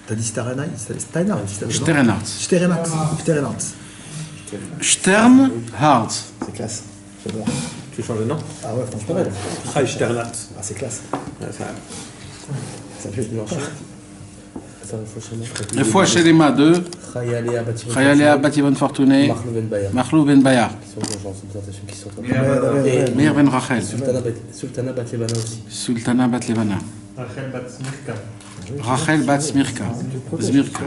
T'as dit Steinhardt? Sternhardt. C'est classe. J'adore. Tu changes de nom? Ah ouais, franchement. Steinhardt. Ah, c'est classe. Ça fait du Refoua Shelema 2. Chayalea Bativan Fortuné. Machlou Ben Bayar. Meir Ben Rachel. Sultana Bat Levana aussi. Sultana Bat Levana. Rachel Bat Smirka. Smirka.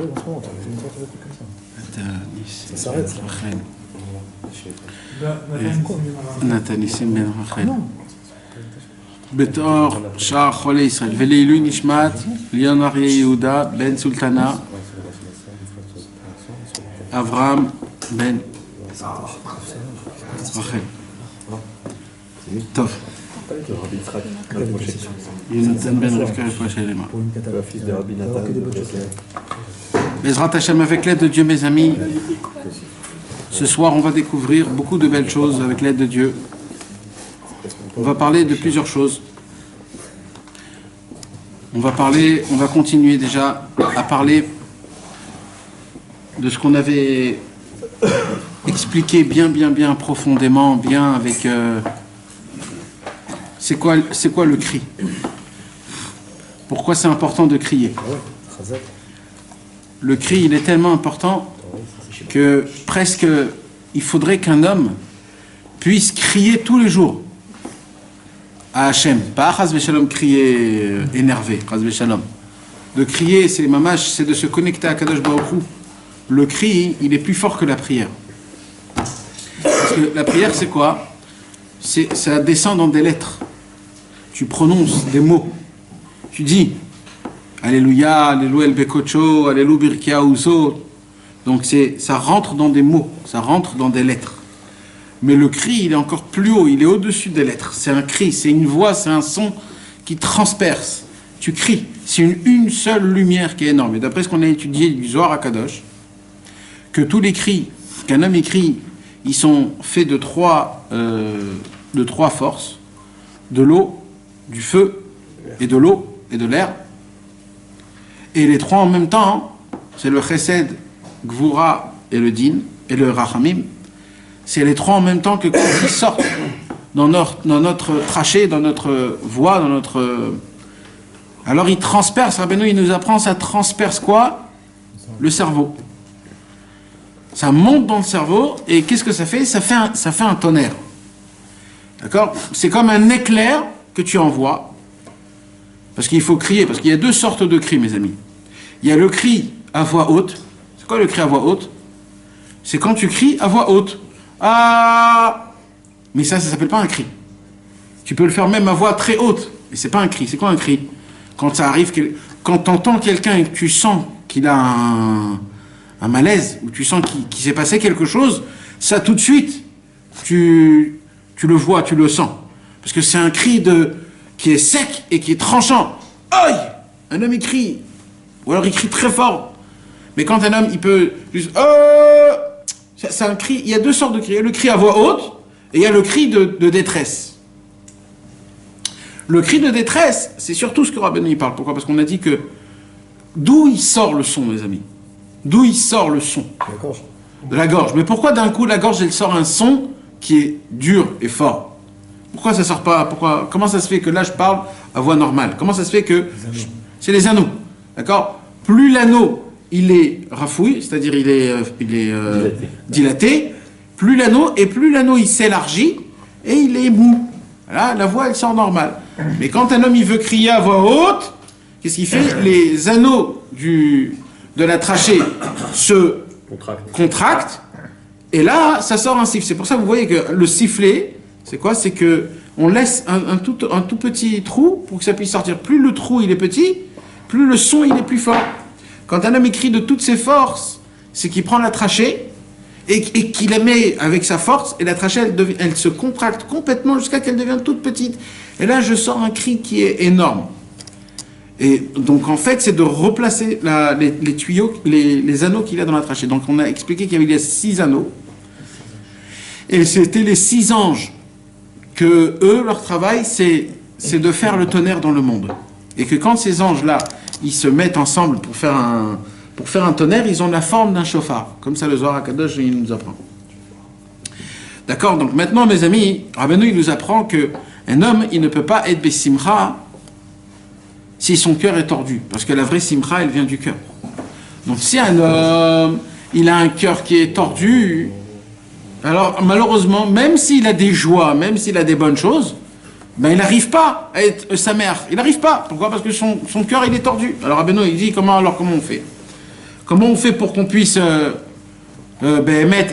Ça s'arrête. Rachel. Natanissim Ben Rachel. Betor Shah Chole Israël. Veleilu Nishmat. Lion Aryeh Yehuda Ben Sultana. Avraham Ben Rachel. Tov. Yonatan Ben Rivka Refoua Shelema. Fils de Rabbi Nathan. Bezrat Hashem, avec l'aide de Dieu, mes amis, ce soir on va découvrir beaucoup de belles choses avec l'aide de Dieu. On va parler de plusieurs choses. On va continuer déjà à parler de ce qu'on avait expliqué bien profondément, bien avec... c'est quoi le cri? Pourquoi c'est important de crier? Le cri, il est tellement important que presque il faudrait qu'un homme puisse crier tous les jours à Hachem. Pas Chas v'Shalom crier énervé, Chas v'Shalom. De crier, c'est mamash, c'est de se connecter à Kadosh Baruch Hu. Le cri, il est plus fort que la prière. Parce que la prière, c'est quoi? Ça descend dans des lettres. Tu prononces des mots. Tu dis Alléluia, Alléluia el Bekocho, Alléluia Birkia Ouzo. Donc ça rentre dans des mots, ça rentre dans des lettres. Mais le cri, il est encore plus haut, il est au-dessus des lettres. C'est un cri, c'est une voix, c'est un son qui transperce. Tu cries, c'est une seule lumière qui est énorme. Et d'après ce qu'on a étudié du Zohar HaKadosh, que tous les cris qu'un homme écrit, ils sont faits de trois forces, de l'eau, du feu et de l'eau et de l'air. Et les trois en même temps, c'est le Chesed, Gvura et le Din, et le Rachamim. C'est les trois en même temps que quand ils sortent dans notre trachée, dans notre voix, dans notre... Alors ils transpercent, Rabbeinu, il nous apprend, ça transperce quoi? Le cerveau. Ça monte dans le cerveau, et qu'est-ce que ça fait? Ça fait un tonnerre. D'accord? C'est comme un éclair que tu envoies, parce qu'il faut crier, parce qu'il y a deux sortes de cris, mes amis. Il y a le cri à voix haute. C'est quoi le cri à voix haute? C'est quand tu cries à voix haute. Ah! Mais ça s'appelle pas un cri. Tu peux le faire même à voix très haute, mais c'est pas un cri. C'est quoi un cri? Quand ça arrive, quand tu entends quelqu'un et que tu sens qu'il a un malaise, ou tu sens qu'il s'est passé quelque chose, ça tout de suite, tu le vois, tu le sens. Parce que c'est un cri qui est sec et qui est tranchant. Aïe! Un homme il crie. Ou alors il crie très fort. Mais quand un homme, il peut juste... c'est un cri, il y a deux sortes de cris. Il y a le cri à voix haute et il y a le cri de détresse. Le cri de détresse, c'est surtout ce que Rabbeinu parle. Pourquoi? Parce qu'on a dit que... D'où il sort le son, mes amis? D'où il sort le son? La gorge. De la gorge. Mais pourquoi d'un coup la gorge, elle sort un son qui est dur et fort? Pourquoi ça sort pas? Comment ça se fait que là je parle à voix normale? Comment ça se fait que... C'est les anneaux. D'accord? Plus l'anneau il est rafouille, c'est-à-dire il est dilaté, plus l'anneau il s'élargit et il est mou. Voilà, la voix elle sort normale. Mais quand un homme il veut crier à voix haute, qu'est-ce qu'il fait? Les anneaux de la trachée se contractent et là ça sort un siffle. C'est pour ça que vous voyez que le sifflet, c'est quoi? C'est que on laisse un tout petit trou pour que ça puisse sortir. Plus le trou il est petit, plus le son il est plus fort. Quand un homme écrit de toutes ses forces, c'est qu'il prend la trachée et qu'il la met avec sa force, et la trachée, elle se contracte complètement jusqu'à qu'elle devienne toute petite. Et là, je sors un cri qui est énorme. Et donc, en fait, c'est de replacer les tuyaux, les anneaux qu'il y a dans la trachée. Donc, on a expliqué qu'il y avait 6 anneaux. Et c'était les 6 anges que eux, leur travail, c'est de faire le tonnerre dans le monde. Et que quand ces anges-là, ils se mettent ensemble pour faire un tonnerre, ils ont la forme d'un chauffard. Comme ça, le Zohar HaKadosh, il nous apprend. D'accord? Donc maintenant, mes amis, Rabbeinu, il nous apprend qu'un homme, il ne peut pas être Bessimcha si son cœur est tordu. Parce que la vraie Simcha, elle vient du cœur. Donc si un homme, il a un cœur qui est tordu, alors malheureusement, même s'il a des joies, même s'il a des bonnes choses, ben, il n'arrive pas à être sa mère. Il n'arrive pas. Pourquoi? Parce que son cœur, il est tordu. Alors Rabbeinu, il dit, comment on fait? Comment on fait pour qu'on puisse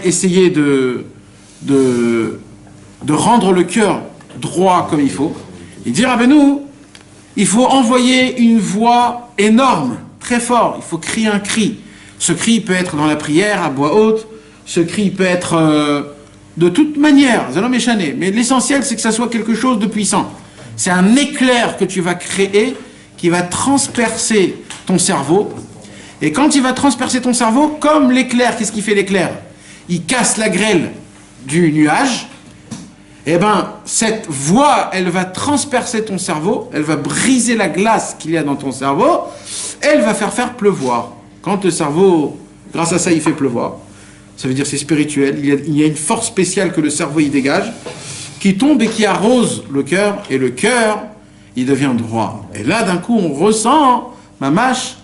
essayer de rendre le cœur droit comme il faut? Il dit, Rabbeinu, il faut envoyer une voix énorme, très fort. Il faut crier un cri. Ce cri peut être dans la prière, à voix haute. Ce cri peut être de toute manière, mais l'essentiel, c'est que ça soit quelque chose de puissant. C'est un éclair que tu vas créer qui va transpercer ton cerveau. Et quand il va transpercer ton cerveau, comme l'éclair, qu'est-ce qui fait l'éclair? Il casse la grêle du nuage. Eh bien, cette voix, elle va transpercer ton cerveau, elle va briser la glace qu'il y a dans ton cerveau, elle va faire pleuvoir. Quand le cerveau, grâce à ça, il fait pleuvoir, ça veut dire c'est spirituel, il y a une force spéciale que le cerveau y dégage, qui tombe et qui arrose le cœur, et le cœur, il devient droit. Et là, d'un coup, on ressent, mamash,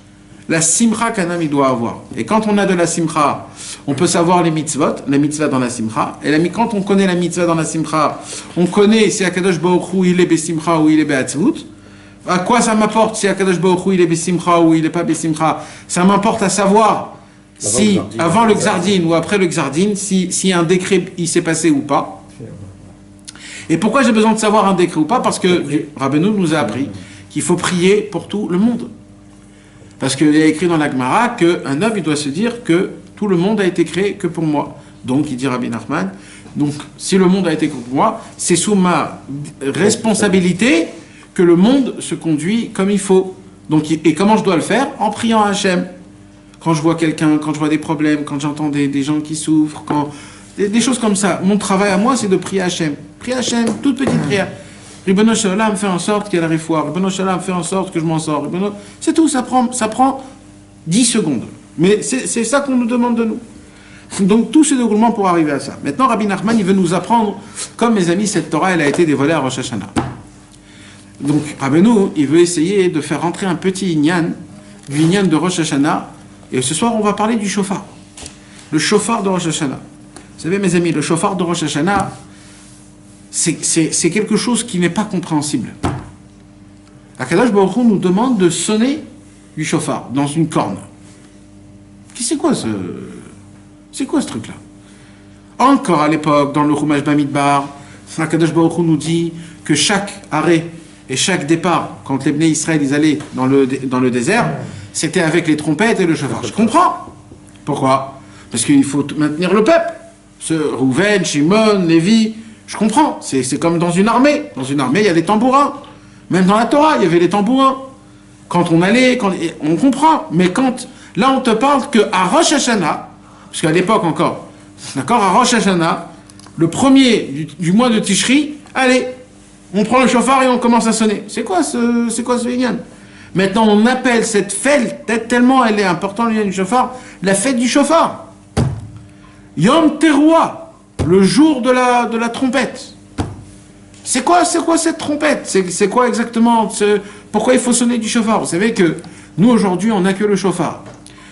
la simcha qu'un homme il doit avoir. Et quand on a de la simcha, on peut savoir les mitzvot, la mitzvah dans la simcha. Et quand on connaît la mitzvah dans la simcha, on connaît si Akadosh Baruch Hu il est besimcha ou il est beatzvut. À quoi ça m'apporte si Akadosh Baruch Hu il est besimcha ou il n'est pas besimcha? Ça m'importe à savoir si avant le Xardin ou après le Xardin, si un décret il s'est passé ou pas. Et pourquoi j'ai besoin de savoir un décret ou pas? Parce que Rabbeinu nous a appris qu'il faut prier pour tout le monde. Parce qu'il y a écrit dans la Gemara qu'un homme, il doit se dire que tout le monde a été créé que pour moi. Donc, il dit Rabbi Nachman, donc si le monde a été créé pour moi, c'est sous ma responsabilité que le monde se conduit comme il faut. Donc, et comment je dois le faire? En priant à Hachem. Quand je vois quelqu'un, quand je vois des problèmes, quand j'entends des gens qui souffrent, des choses comme ça. Mon travail à moi, c'est de prier à Hachem. Prier à Hachem, toute petite prière. Ribbono Shel Olam fait en sorte qu'il y ait la réfoire. Ribbono Shel Olam fait en sorte que je m'en sors. C'est tout, ça prend 10 secondes. Mais c'est ça qu'on nous demande de nous. Donc tout ce déroulement pour arriver à ça. Maintenant, Rabbi Nachman, il veut nous apprendre, comme mes amis, cette Torah, elle a été dévoilée à Rosh Hashanah. Donc Rabbeinu, il veut essayer de faire rentrer un petit inyan, du inyan de Rosh Hashanah. Et ce soir, on va parler du shofar. Le shofar de Rosh Hashanah. Vous savez, mes amis, le shofar de Rosh Hashanah, c'est quelque chose qui n'est pas compréhensible. Akadosh Baruch Hu nous demande de sonner du shofar dans une corne. C'est quoi ce truc-là? Encore à l'époque, dans le Chumash Bamidbar, Akadosh Baruch Hu nous dit que chaque arrêt et chaque départ, quand les Bnei Israël ils allaient dans le désert, c'était avec les trompettes et le shofar. Je comprends. Pourquoi? Parce qu'il faut maintenir le peuple. Rouven, Shimon, Lévi, je comprends. C'est comme dans une armée. Dans une armée, il y a les tambourins. Même dans la Torah, il y avait les tambourins. Quand on allait, on comprend. Mais là, on te parle qu'à Rosh Hashanah, parce qu'à l'époque encore, d'accord, à Rosh Hashanah, le premier du mois de Tishri, allez, on prend le shofar et on commence à sonner. C'est quoi ce inyan? Maintenant, on appelle cette fête, tellement elle est importante, l'inyan du shofar, la fête du shofar. Yom Teruah, le jour de la trompette. C'est quoi cette trompette? C'est quoi exactement? Pourquoi il faut sonner du shofar? Vous savez que nous, aujourd'hui, on n'a que le shofar,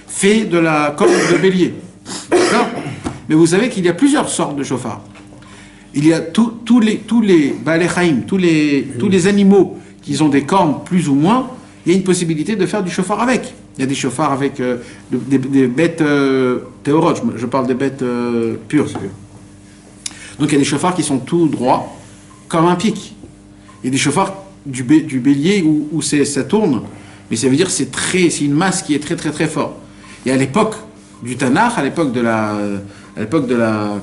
fait de la corne de bélier. D'accord? Mais vous savez qu'il y a plusieurs sortes de shofar. Il y a tous les Baalei Chaim, tous les animaux qui ont des cornes plus ou moins, il y a une possibilité de faire du shofar avec. Il y a des shofars avec des bêtes théorotes, je parle des bêtes pures. Donc il y a des shofars qui sont tout droits, comme un pic. Il y a des shofars du bélier où ça tourne, mais ça veut dire c'est une masse qui est très très très forte. Et à l'époque du Tanakh, à l'époque de la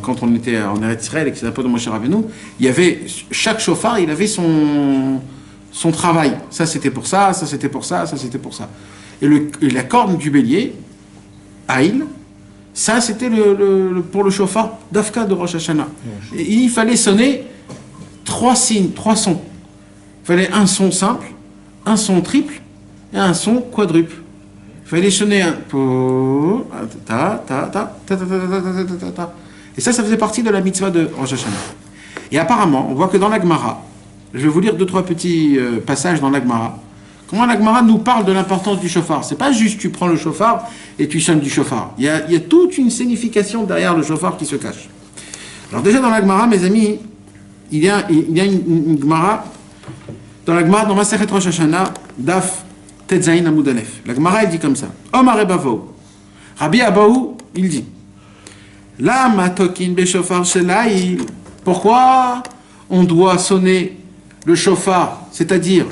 quand on était en Eretz Israël et que c'était un peu de Moshe Rabbeinu, il y avait chaque shofar, il avait son travail. Ça c'était pour ça, ça c'était pour ça, ça c'était pour ça. Et la corne du bélier, Aïl, ça c'était pour le shofar d'Afka de Rosh Hashanah. Et il fallait sonner 3 signes, 3 sons. Il fallait un son simple, un son triple et un son quadruple. Il fallait sonner un po, ta, ta, ta, ta, ta, ta, ta, ta, ta. Et ça faisait partie de la mitzvah de Rosh Hashanah. Et apparemment, on voit que dans la Gemara, je vais vous lire 2-3 petits passages dans la Gemara, comment la Gemara nous parle de l'importance du shofar. C'est pas juste tu prends le shofar et tu sonnes du shofar. Il y a toute une signification derrière le shofar qui se cache. Alors déjà dans la Gemara, mes amis, il y a une Gemara, dans la Gemara, dans Masechet Rosh Hashanah, Daf Tetzain Amud Aleph. La Gemara, elle dit comme ça. Omar Ebavou. Rabbi Abaou, il dit, La matokin be shofar shelaïl. Pourquoi on doit sonner le shofar, c'est-à-dire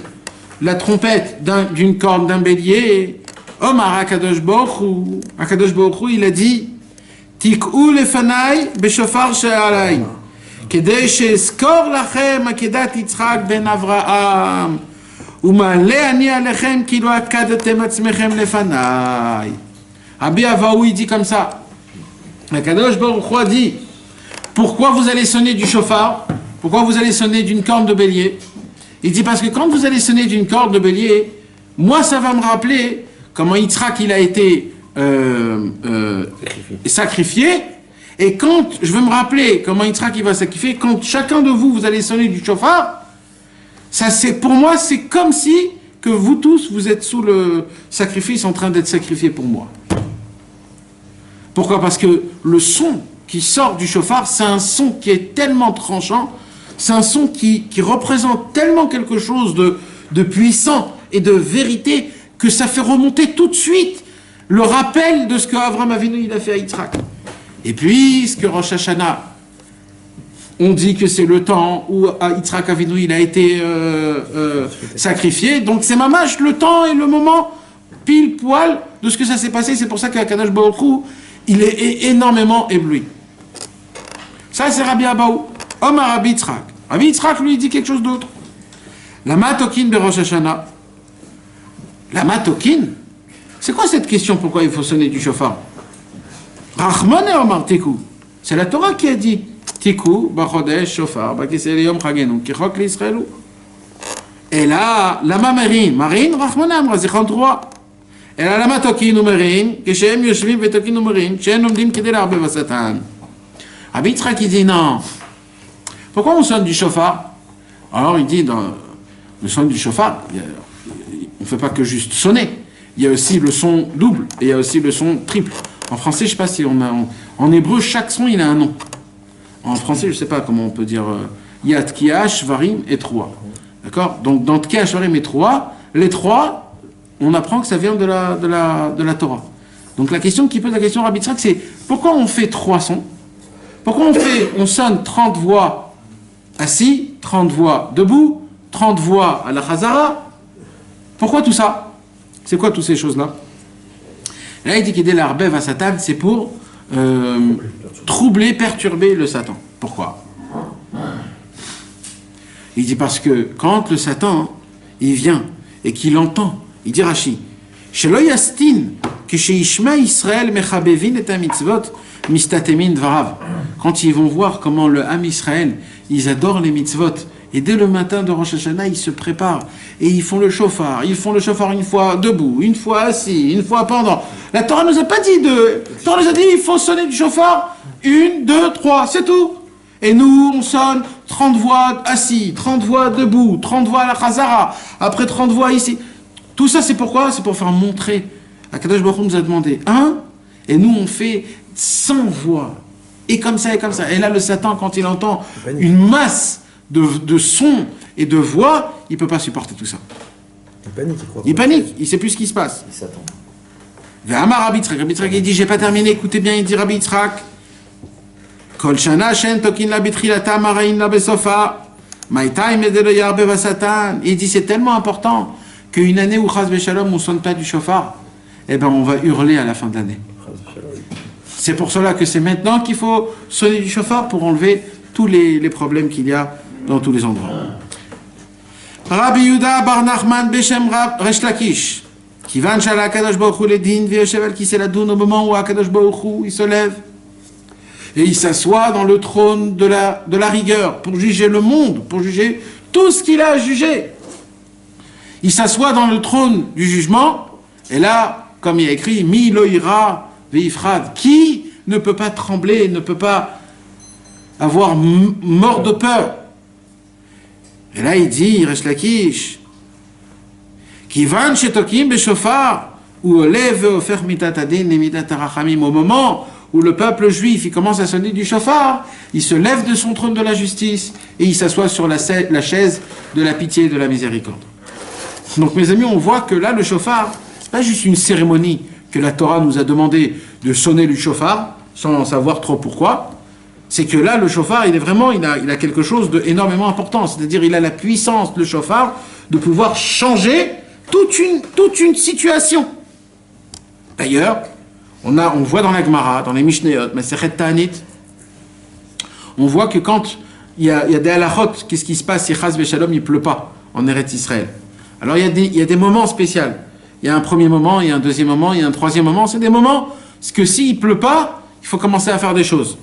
la trompette d'une corne d'un bélier? Omar Akadosh Baruch Hu. Akadosh Baruch Hu, il a dit, Tik'u lefanai be shofar she'alai. Kedei she'eskor lachem akedat Yitzchak ben Avraham. Uma'ale ani alechem ki lo akadatem atzmechem lefanai. Rabbi Avaou, il dit comme ça. Akadosh Baruch Hu a dit, pourquoi vous allez sonner du shofar? Pourquoi vous allez sonner d'une corne de bélier? Il dit parce que quand vous allez sonner d'une corne de bélier, moi ça va me rappeler comment Yitzhak il a été sacrifié. Et quand je veux me rappeler comment Yitzhak il va sacrifier, quand chacun de vous, vous allez sonner du shofar, ça c'est pour moi c'est comme si que vous tous vous êtes sous le sacrifice en train d'être sacrifié pour moi. Pourquoi? Parce que le son qui sort du shofar, c'est un son qui est tellement tranchant, c'est un son qui représente tellement quelque chose de puissant et de vérité que ça fait remonter tout de suite le rappel de ce que Avraham Avinu il a fait à Yitzhak. Et puis, ce que Rosh Hashanah, on dit que c'est le temps où Yitzhak Avinu il a été sacrifié, donc c'est mamash le temps et le moment pile poil de ce que ça s'est passé. C'est pour ça qu'Akadosh Baruch Hu il est énormément ébloui. Ça, c'est Rabbi Abaou. Omar Rabbi Yitzhak. Rabbi Yitzhak, lui, il dit quelque chose d'autre. La matokin de Rosh Hashanah. La matokin? C'est quoi cette question? Pourquoi il faut sonner du shofar? Rachmane Omar Tiku. C'est la Torah qui a dit Tiku, Bachodesh, Shofar, Bakisel Yom Chagenu, Kichok l'Israëlou. Et là, la marine, Rachmane Amra, Zichon 3. אלא למה תוקין ומרין, כשהם יושבים ותוקין ומרין, כשהם לומדים כדי לערבב השטן. Rabbi Yitzhak il dit non. Pourquoi on sonne du shofar? Alors il dit dans le son du shofar, on ne fait pas que juste sonner. Il y a aussi le son double et il y a aussi le son triple. En français, je ne sais pas si on a... En hébreu, chaque son, il a un nom. En français, je ne sais pas comment on peut dire... Yad, Kiash, Varim et Troa. D'accord? Donc dans Kiash, Varim et Troa, les trois... On apprend que ça vient de la Torah. Donc la question qui pose la question Rabbi Yitzhak, c'est pourquoi on fait 3 sons? Pourquoi on sonne 30 voix assis, 30 voix debout, 30 voix à la Chazara? Pourquoi tout ça? C'est quoi toutes ces choses-là? Là, il dit qu'aider l'arbev à Satan, c'est pour troubler, perturber le Satan. Pourquoi? Il dit parce que quand le Satan, il vient et qu'il entend, il dit Rashi, Shelo yastin, que chez Ishma Israël mechabevin et mitzvot mistatemin dvarav. Quand ils vont voir comment le Ham Israël, ils adorent les mitzvot, et dès le matin de Rosh Hashanah, ils se préparent, et ils font le shofar une fois debout, une fois assis, une fois pendant. La Torah nous a pas dit La Torah nous a dit, il faut sonner du shofar, 1, 2, 3, c'est tout. Et nous, on sonne 30 voix assis, 30 voix debout, 30 voix à la Chazara, après 30 voix ici. Tout ça, c'est pourquoi? C'est pour faire montrer. Akadosh Baruch Hu nous a demandé 1, et nous, on fait 100 voix. Et comme ça, et comme ça. Et là, le Satan, quand il entend une masse de sons et de voix, il ne peut pas supporter tout ça. Il panique, il ne sait plus ce qui se passe. Il s'attend. Rabbi Yitzhak, il dit, j'ai pas terminé, écoutez bien, il dit Rabbi Yitzhak, Kol shana shen tokin la bitrilata marain la besofa, maïtaï medelo yarbe va Satan. Il dit, c'est tellement important qu'une année où Chaz Veshalom, on ne sonne pas du shofar, eh ben on va hurler à la fin de l'année. C'est pour cela que c'est maintenant qu'il faut sonner du shofar pour enlever tous les problèmes qu'il y a dans tous les endroits. Rabbi Yehuda bar Nachman Beshem Resh Lakish, Kivan Shala Akadosh Baruch Hu Ledin V'Yoshev qui c'est la doune au moment où Akadosh Baruch Hu il se lève et il s'assoit dans le trône de la rigueur pour juger le monde, pour juger tout ce qu'il a à juger. Il s'assoit dans le trône du jugement, et là, comme il y a écrit, Mi loïra veifrad, qui ne peut pas trembler, ne peut pas avoir mort de peur. Et là, il dit, Resh Lakish, Kivan shetokim beshofar, ou lève ofer mitatadin et mitatarachamim, au moment où le peuple juif il commence à sonner du shofar, il se lève de son trône de la justice et il s'assoit sur la chaise de la pitié et de la miséricorde. Donc mes amis, on voit que là le shofar, c'est pas juste une cérémonie que la Torah nous a demandé de sonner du shofar sans savoir trop pourquoi. C'est que là le shofar, il a quelque chose d'énormément important, c'est-à-dire il a la puissance, le shofar, de pouvoir changer toute une situation. D'ailleurs, on voit dans la Gemara, dans les Mishnayot, Masechet Ta'anit, on voit que quand il y a des halachot, qu'est-ce qui se passe si Chas Veshalom il pleut pas en Eretz Israël? Alors il y a des moments spéciaux. Il y a un premier moment, il y a un deuxième moment, il y a un troisième moment. C'est des moments, parce que s'il pleut pas, il faut commencer à faire des choses.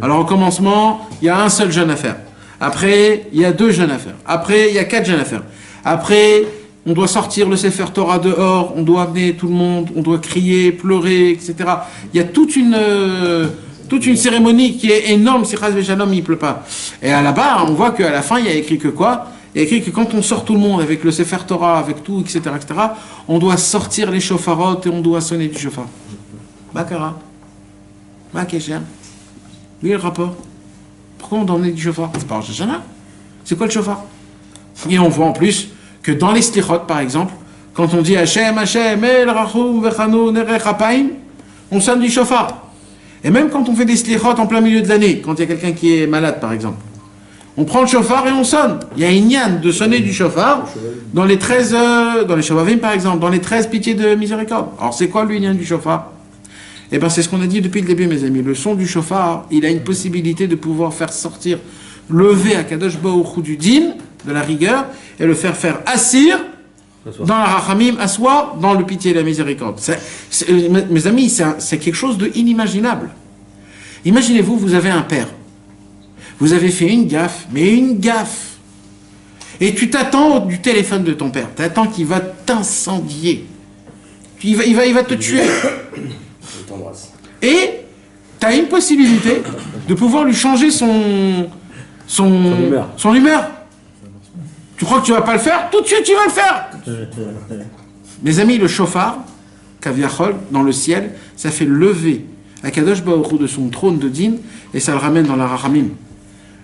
Alors au commencement, il y a un seul jeûne à faire. Après, il y a 2 jeûnes à faire. Après, il y a 4 jeûnes à faire. Après, on doit sortir le Sefer Torah dehors, on doit amener tout le monde, on doit crier, pleurer, etc. Il y a toute une cérémonie qui est énorme si Chas Veshalom il pleut pas. Et là-bas, on voit qu'à la fin, il y a écrit que quoi? Il y a écrit que quand on sort tout le monde avec le Sefer Torah, avec tout, etc., on doit sortir les shofarot et on doit sonner du shofar. Bakara. Bakesher. Lui, le rapport. Pourquoi on doit emmener du shofar? C'est pas Rosh Hashanah. C'est quoi le shofar? Et on voit en plus que dans les slichot, par exemple, quand on dit Hashem, Hashem, El Rachum Vechanu Nerech Hapaim, on sonne du shofar. Et même quand on fait des slichot en plein milieu de l'année, quand il y a quelqu'un qui est malade, par exemple, on prend le shofar et on sonne. Il y a une yann de sonner du shofar dans les 13, dans les Shavavim, par exemple, dans les 13 pitiés de miséricorde. Alors c'est quoi le yann du shofar? Eh bien c'est ce qu'on a dit depuis le début, mes amis. Le son du shofar, il a une possibilité de pouvoir faire sortir, lever à Kadosh Baruch Hu du din, de la rigueur, et le faire assir dans la rachamim, asseoir dans le pitié et la miséricorde. Mes amis, c'est quelque chose d'inimaginable. Imaginez-vous, vous avez un père. Vous avez fait une gaffe, mais une gaffe. Et tu t'attends du téléphone de ton père. Tu attends qu'il va t'incendier. Il va te tuer. Et tu as une possibilité de pouvoir lui changer son humeur. Tu crois que tu vas pas le faire? Tout de suite, tu vas le faire. Mes amis, le shofar, Kaviachol, dans le ciel, ça fait lever Akadosh Baruch Hu de son trône de din et ça le ramène dans la rachamim.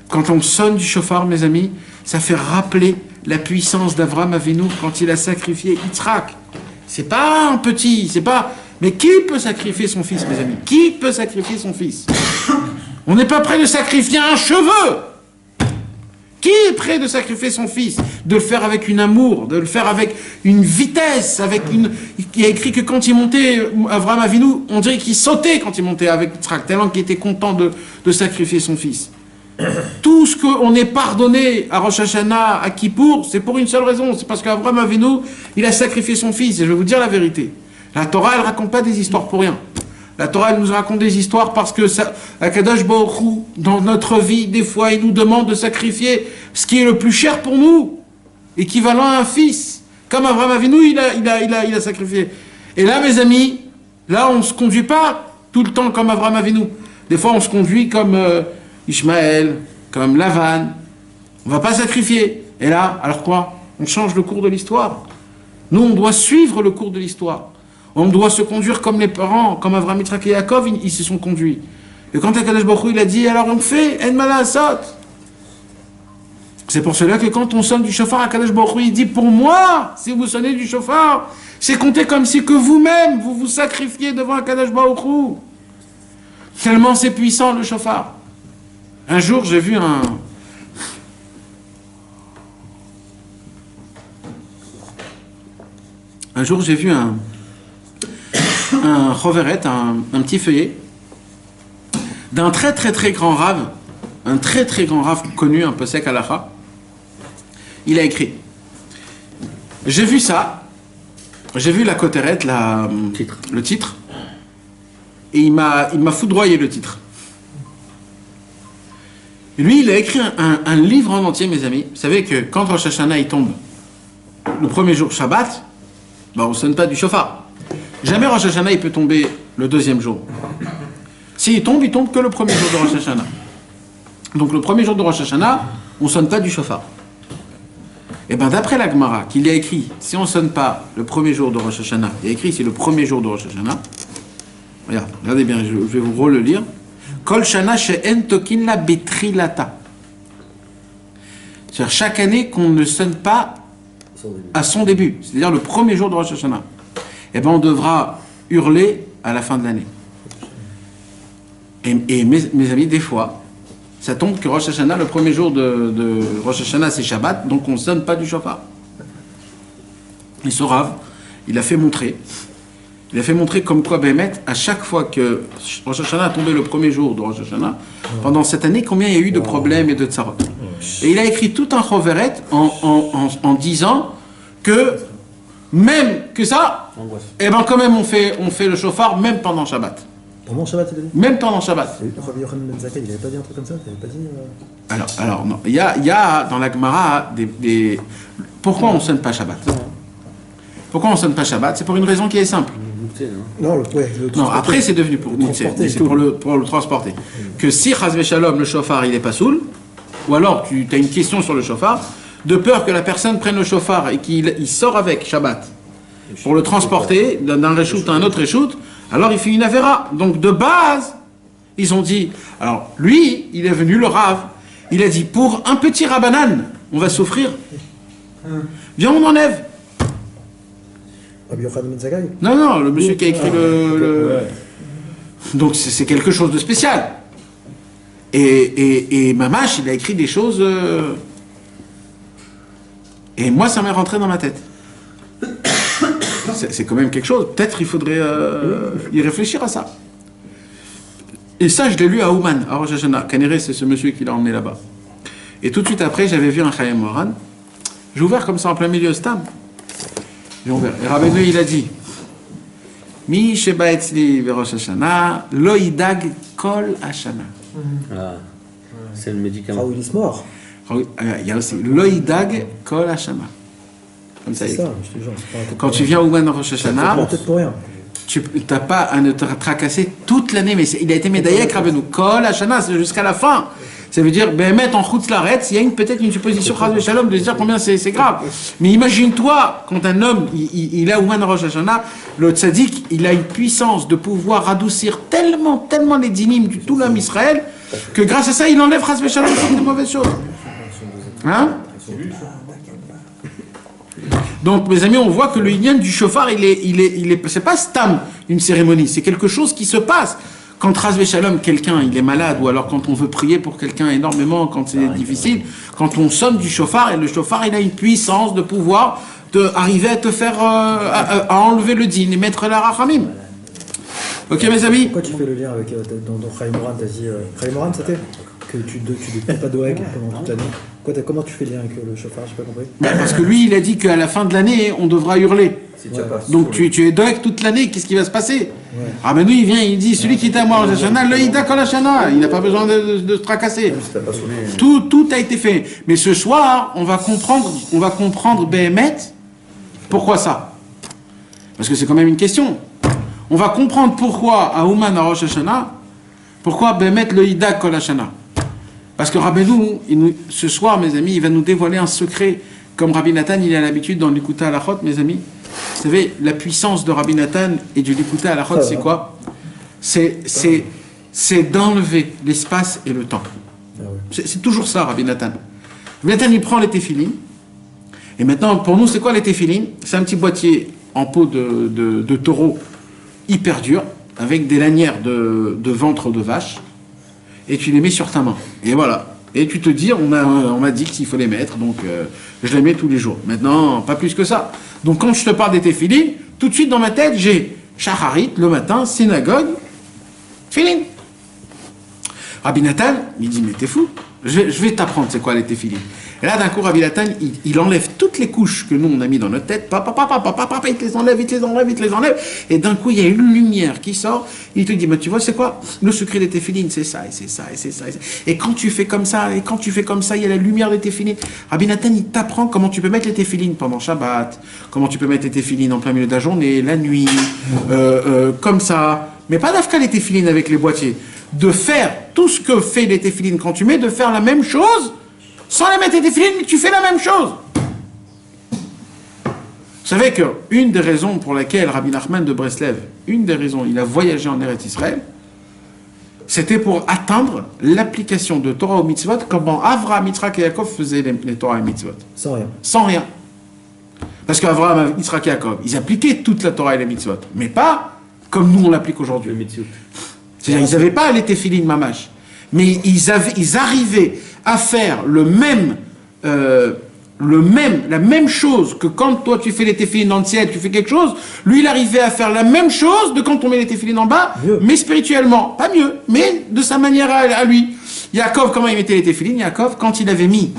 Quand on sonne du shofar, mes amis, ça fait rappeler la puissance d'Avraham Avinu quand il a sacrifié Yitzhak. C'est pas un petit, c'est pas... Mais qui peut sacrifier son fils, mes amis? Qui peut sacrifier son fils? On n'est pas prêt de sacrifier un cheveu. Qui est prêt de sacrifier son fils? De le faire avec un amour, de le faire avec une vitesse, Il y a écrit que quand il montait, Avraham Avinu, on dirait qu'il sautait quand il montait avec Yitzhak, tellement qu'il était content de sacrifier son fils. Tout ce qu'on est pardonné à Rosh Hashanah, à Kippour, c'est pour une seule raison, c'est parce qu'Avraham Avinu, il a sacrifié son fils. Et je vais vous dire la vérité. La Torah, elle raconte pas des histoires pour rien. La Torah, elle nous raconte des histoires parce que Akadosh Baruch Hu, dans notre vie, des fois, il nous demande de sacrifier ce qui est le plus cher pour nous, équivalent à un fils. Comme Avraham Avinu, il a sacrifié. Et là, mes amis, là, on ne se conduit pas tout le temps comme Avraham Avinu. Des fois, on se conduit comme Ishmaël, comme Lavan. On ne va pas sacrifier. Et là, alors quoi? On change le cours de l'histoire. Nous, on doit suivre le cours de l'histoire. On doit se conduire comme les parents, comme Avraham, Yitzhak et Yaakov, ils se sont conduits. Et quand Akadosh Baruch Hu, il a dit, alors on fait En Malasot. C'est pour cela que quand on sonne du shofar, Akadosh Baruch Hu, il dit, pour moi, si vous sonnez du shofar, c'est compté comme si que vous-même, vous vous sacrifiez devant Akadosh Baruch Hu. Tellement c'est puissant le shofar. Un jour, j'ai vu un choveret, un petit feuillet, d'un très très très grand rave, un très très grand rave connu, un peu sec halacha. Il a écrit. J'ai vu ça, j'ai vu la coterette, le titre, et il m'a foudroyé le titre. Et lui, il a écrit un livre en entier, mes amis. Vous savez que quand Rosh Hashanah il tombe, le premier jour Shabbat, on ne sonne pas du shofar. Jamais Rosh Hashanah il peut tomber le deuxième jour. S'il tombe que le premier jour de Rosh Hashanah. Donc le premier jour de Rosh Hashanah, on ne sonne pas du shofar. Et bien d'après la Gemara, qu'il y a écrit, si on ne sonne pas le premier jour de Rosh Hashanah, il y a écrit c'est le premier jour de Rosh Hashanah. Regardez bien, je vais vous le lire. Kol shana she'en tokin la betrilata. C'est-à-dire chaque année qu'on ne sonne pas à son début, c'est-à-dire le premier jour de Rosh Hashanah. Et bien on devra hurler à la fin de l'année. Et mes amis, des fois, ça tombe que Rosh Hashanah, le premier jour de Rosh Hashanah, c'est Shabbat, donc on ne sonne pas du shofar. Et ce Rav, il a fait montrer comme quoi, Bémet, à chaque fois que Rosh Hashanah a tombé le premier jour de Rosh Hashanah, pendant cette année, combien il y a eu de problèmes et de tsarot. Et il a écrit tout un choveret en disant que même que ça, et ben quand même on fait le shofar même pendant Shabbat. Pendant Shabbat, il a dit. Même pendant Shabbat. Rabbi Yochanan ben Zakkai, il n'avait pas dit un truc comme ça? Il n'avait pas dit. Alors non. Il y a dans la Gemara des. Pourquoi on ne sonne pas Shabbat? Pourquoi on ne sonne pas Shabbat? C'est pour une raison qui est simple. Non, après c'est devenu pour c'est pour le transporter. Que si Chas v'Shalom le shofar il est pas soul, ou alors tu as une question sur le shofar, de peur que la personne prenne le shofar et qu'il sort avec Shabbat pour le transporter d'un reshoot à un autre reshoot, alors il fait une avéra. Donc de base, ils ont dit, alors lui, il est venu, le Rav, il a dit, pour un petit rabanan, on va souffrir. Viens, on enlève. Rabbi Yochanan ben Zakkai? Non, le monsieur qui a écrit Donc c'est quelque chose de spécial. Et Mamash, il a écrit des choses... Et moi, ça m'est rentré dans ma tête. C'est quand même quelque chose. Peut-être il faudrait y réfléchir à ça. Et ça, je l'ai lu à Ouman, à Rosh Hashanah. Kanere, c'est ce monsieur qui l'a emmené là-bas. Et tout de suite après, j'avais vu un Chayam Moran. J'ai ouvert comme ça en plein milieu Stam. J'ai ouvert. Et Rabbeinu, il a dit Mi sheba etzli verosh Hashanah, lo yidag kol Hashanah. C'est le médicament. Raoul il est mort. Il y a aussi lo yidag kol Hashanah. Comme ça, c'est ça, je te jure. Quand tu viens au Ouman Rosh Hashanah, peut-être pour rien. Tu n'as pas à ne te tracasser toute l'année, mais il a été médaillé avec Rabbeinu. Kol Hashanah, c'est jusqu'à la fin. Ça veut dire, mettre en chutz laretz, il y a peut-être une supposition Chas v'Shalom de se dire combien c'est grave. Mais imagine-toi, quand un homme, il a Ouman Rosh Hashanah, le tzaddik, il a une puissance de pouvoir adoucir tellement les dynimes de tout l'homme Israël, que grâce à ça, il enlève Chas v'Shalom toutes les mauvaises choses. Hein? Donc, mes amis, on voit que le Inyan du shofar, c'est pas stam, une cérémonie, c'est quelque chose qui se passe. Quand Chas v'Shalom, quelqu'un, il est malade, ou alors quand on veut prier pour quelqu'un énormément, quand c'est difficile, quand on sonne du shofar, et le shofar, il a une puissance de pouvoir arriver à te faire, à enlever le din et mettre la rachamim. Ok, mes amis? Pourquoi tu fais le lien avec, dans Chaim Moran, t'as dit, Chaim Moran, c'était que tu ne pas d'Oeg pendant toute l'année. Comment tu fais le lien avec le chauffard? J'ai pas compris. Parce que lui, il a dit qu'à la fin de l'année, on devra hurler. Donc tu es d'Oeg toute l'année, qu'est-ce qui va se passer? Ah ben nous, il vient, il dit, celui qui était à moi en Hashanah, le Ida Kol Hashanah, il n'a pas besoin de se tracasser. Tout a été fait. Mais ce soir, on va comprendre Béhémet, pourquoi ça? Parce que c'est quand même une question. On va comprendre pourquoi à Ouman à Rosh Hashanah, pourquoi Béhémet le Ida Kol Hashanah. Parce que Rabbeinu, ce soir, mes amis, il va nous dévoiler un secret. Comme Rabbi Nathan, il a l'habitude dans l'Ikuta Halachot, mes amis. Vous savez, la puissance de Rabbi Nathan et du l'Ikuta Halachot, c'est quoi? C'est d'enlever l'espace et le temps. C'est toujours ça, Rabbi Nathan. Rabbi Nathan, il prend les téphilines. Et maintenant, pour nous, c'est quoi les téphilines? C'est un petit boîtier en peau de taureau hyper dur, avec des lanières de ventre de vache. Et tu les mets sur ta main. Et voilà. Et tu te dis, on m'a dit qu'il faut les mettre, donc je les mets tous les jours. Maintenant, pas plus que ça. Donc quand je te parle des téphilines, tout de suite dans ma tête, j'ai Shacharit, le matin, synagogue, téphilines. Rabbi Nathan, il dit, mais t'es fou, je vais t'apprendre c'est quoi les téphilines. Et là, d'un coup, Rabbi Nathan, il enlève toutes les couches que nous, on a mis dans notre tête. Il te les enlève, il te les enlève, il te les enlève. Et d'un coup, il y a une lumière qui sort. Il te dit, tu vois, c'est quoi? Le secret des téphilines, c'est ça, et c'est ça, et c'est ça, et ça. Et quand tu fais comme ça, il y a la lumière des téphilines. Rabbi Nathan, il t'apprend comment tu peux mettre les téphilines pendant Shabbat, comment tu peux mettre les téphilines en plein milieu de la journée, la nuit, comme ça. Mais pas d'afka les téphilines avec les boîtiers. De faire tout ce que fait les téphilines quand tu mets, de faire la même chose, sans les mettre les téphilines, mais tu fais la même chose. Vous savez qu'une des raisons pour laquelle Rabbi Nachman de Breslev, une des raisons, il a voyagé en Eretz Israël, c'était pour atteindre l'application de Torah au mitzvot, comment Avraham, Yitzhak et Yaakov faisaient les Torah et mitzvot. Sans rien. Sans rien. Parce qu'Avraham, Yitzhak et Yaakov, ils appliquaient toute la Torah et les mitzvot, mais pas comme nous on l'applique aujourd'hui. C'est-à-dire, ils n'avaient pas les téphilines mamash, mais ils arrivaient à faire la même chose que quand toi tu fais les téphilines dans le ciel, tu fais quelque chose, lui il arrivait à faire la même chose de quand on met les téphilines en bas, mieux. Mais spirituellement, pas mieux, mais de sa manière à lui. Yaakov, comment il mettait les téphilines? Yaakov, quand il avait mis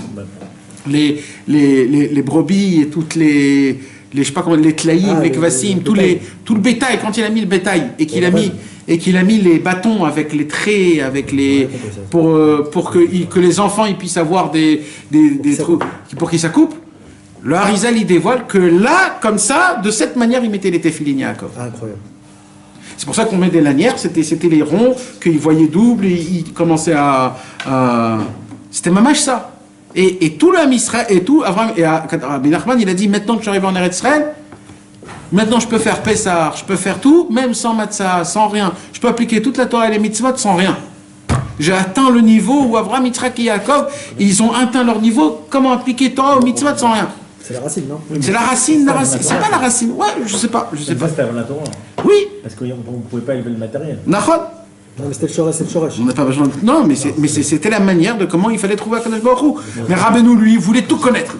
les brebis et toutes les je sais pas comment, les tlaïm, les kvassim, tout le bétail, quand il a mis le bétail et qu'il a mis les bâtons avec les traits, avec les pour que les enfants ils puissent avoir des trous pour qu'ils s'accoupent. Le Harizal il dévoile que là, comme ça, de cette manière, il mettait les téphilines Yaakov. Incroyable. C'est pour ça qu'on met des lanières, c'était les ronds qu'ils voyaient double et ils commençaient à c'était mamash ça. Et tout le Israël, et tout, Abraham, et Rabbi Nachman, il a dit, maintenant que je suis arrivé en Eretz Israël, maintenant je peux faire Pessah, je peux faire tout, même sans matzah, sans rien. Je peux appliquer toute la Torah et les mitzvot sans rien. J'ai atteint le niveau où Abraham, Yitzhak et Yaakov, ils ont atteint leur niveau, comment appliquer Torah aux mitzvot sans rien. C'est la racine, non? C'est la racine, c'est pas la racine. Ouais, je sais pas. C'était avant la Torah. Oui. Parce qu'on ne pouvait pas élever le matériel. Nachon. Non, mais c'était le Shoresh, On n'a pas besoin de... Non, mais c'était la manière de comment il fallait trouver Akadosh Baruch Hu. Mais Rabbeinu, lui, il voulait tout connaître.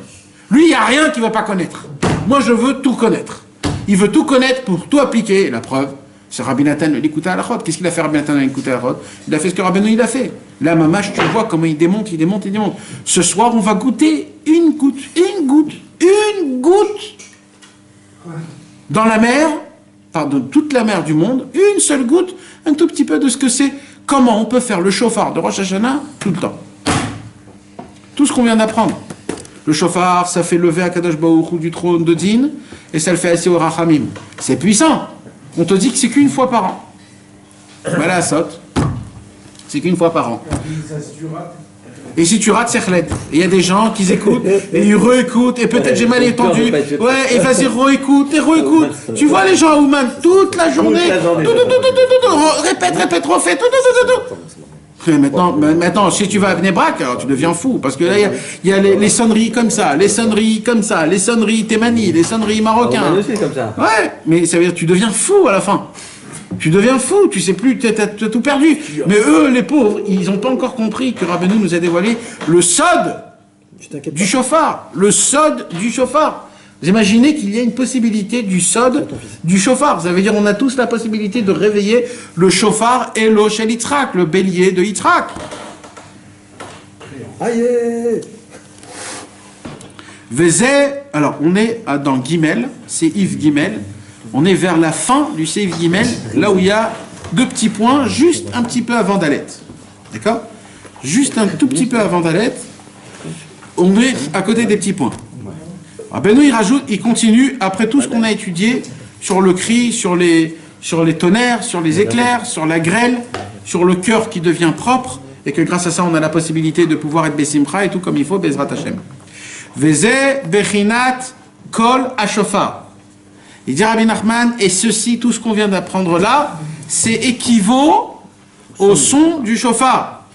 Lui, il n'y a rien qu'il ne va pas connaître. Moi, je veux tout connaître. Il veut tout connaître pour tout appliquer. La preuve, c'est Rabbi Nathan, l'écouter à la chod. Qu'est-ce qu'il a fait Rabbi Nathan à l'écouter à la chod? Il a fait ce que Rabbeinu, il a fait. Là, mamash, tu vois comment il démonte. Ce soir, on va goûter une goutte. Dans la mer, de toute la mer du monde, une seule goutte, un tout petit peu de ce que c'est, comment on peut faire le shofar de Rosh Hashanah tout le temps. Tout ce qu'on vient d'apprendre. Le shofar, ça fait lever Akadosh Baruch Hu du trône de Din, et ça le fait assis au Rachamim. C'est puissant. On te dit que c'est qu'une fois par an. Voilà, saute. C'est qu'une fois par an. Et si tu rates, c'est chlet. Et il y a des gens qui écoutent, et ils réécoutent, et peut-être j'ai mal entendu. Ouais, et vas-y, réécoute. Tu vois les gens à Ouman, toute la journée. Répète, refais. Maintenant, si tu vas à Bnei-Brak, alors tu deviens fou. Parce que là, il y a les sonneries comme ça, les sonneries témani, les sonneries marocains. Ouais, mais ça veut dire que tu deviens fou à la fin. Tu deviens fou, tu sais plus, tu as tout perdu. Mais eux, les pauvres, ils n'ont pas encore compris que Rabbeinu nous a dévoilé le sod du shofar. Le sod du shofar. Vous imaginez qu'il y a une possibilité du sod du shofar. Ça veut dire qu'on a tous la possibilité de réveiller le shofar et le shel Yitzhak, le bélier de Yitzhak. Aïe. Vezé, alors on est dans Gimel, c'est Yves Gimel. On est vers la fin du Seif Gimel, là où il y a deux petits points, juste un petit peu avant Dalet. D'accord? Juste un tout petit peu avant Dalet, on est à côté des petits points. Rabbeinu, il continue, après tout ce qu'on a étudié, sur le cri, sur les tonnerres, sur les éclairs, sur la grêle, sur le cœur qui devient propre, et que grâce à ça, on a la possibilité de pouvoir être Bessimcha et tout comme il faut, Bezrat Hashem. Vezé, Bechinat, Kol, Ashofar. Il dit Rabbi Nachman, et ceci, tout ce qu'on vient d'apprendre là, c'est équivaut au son du shofar.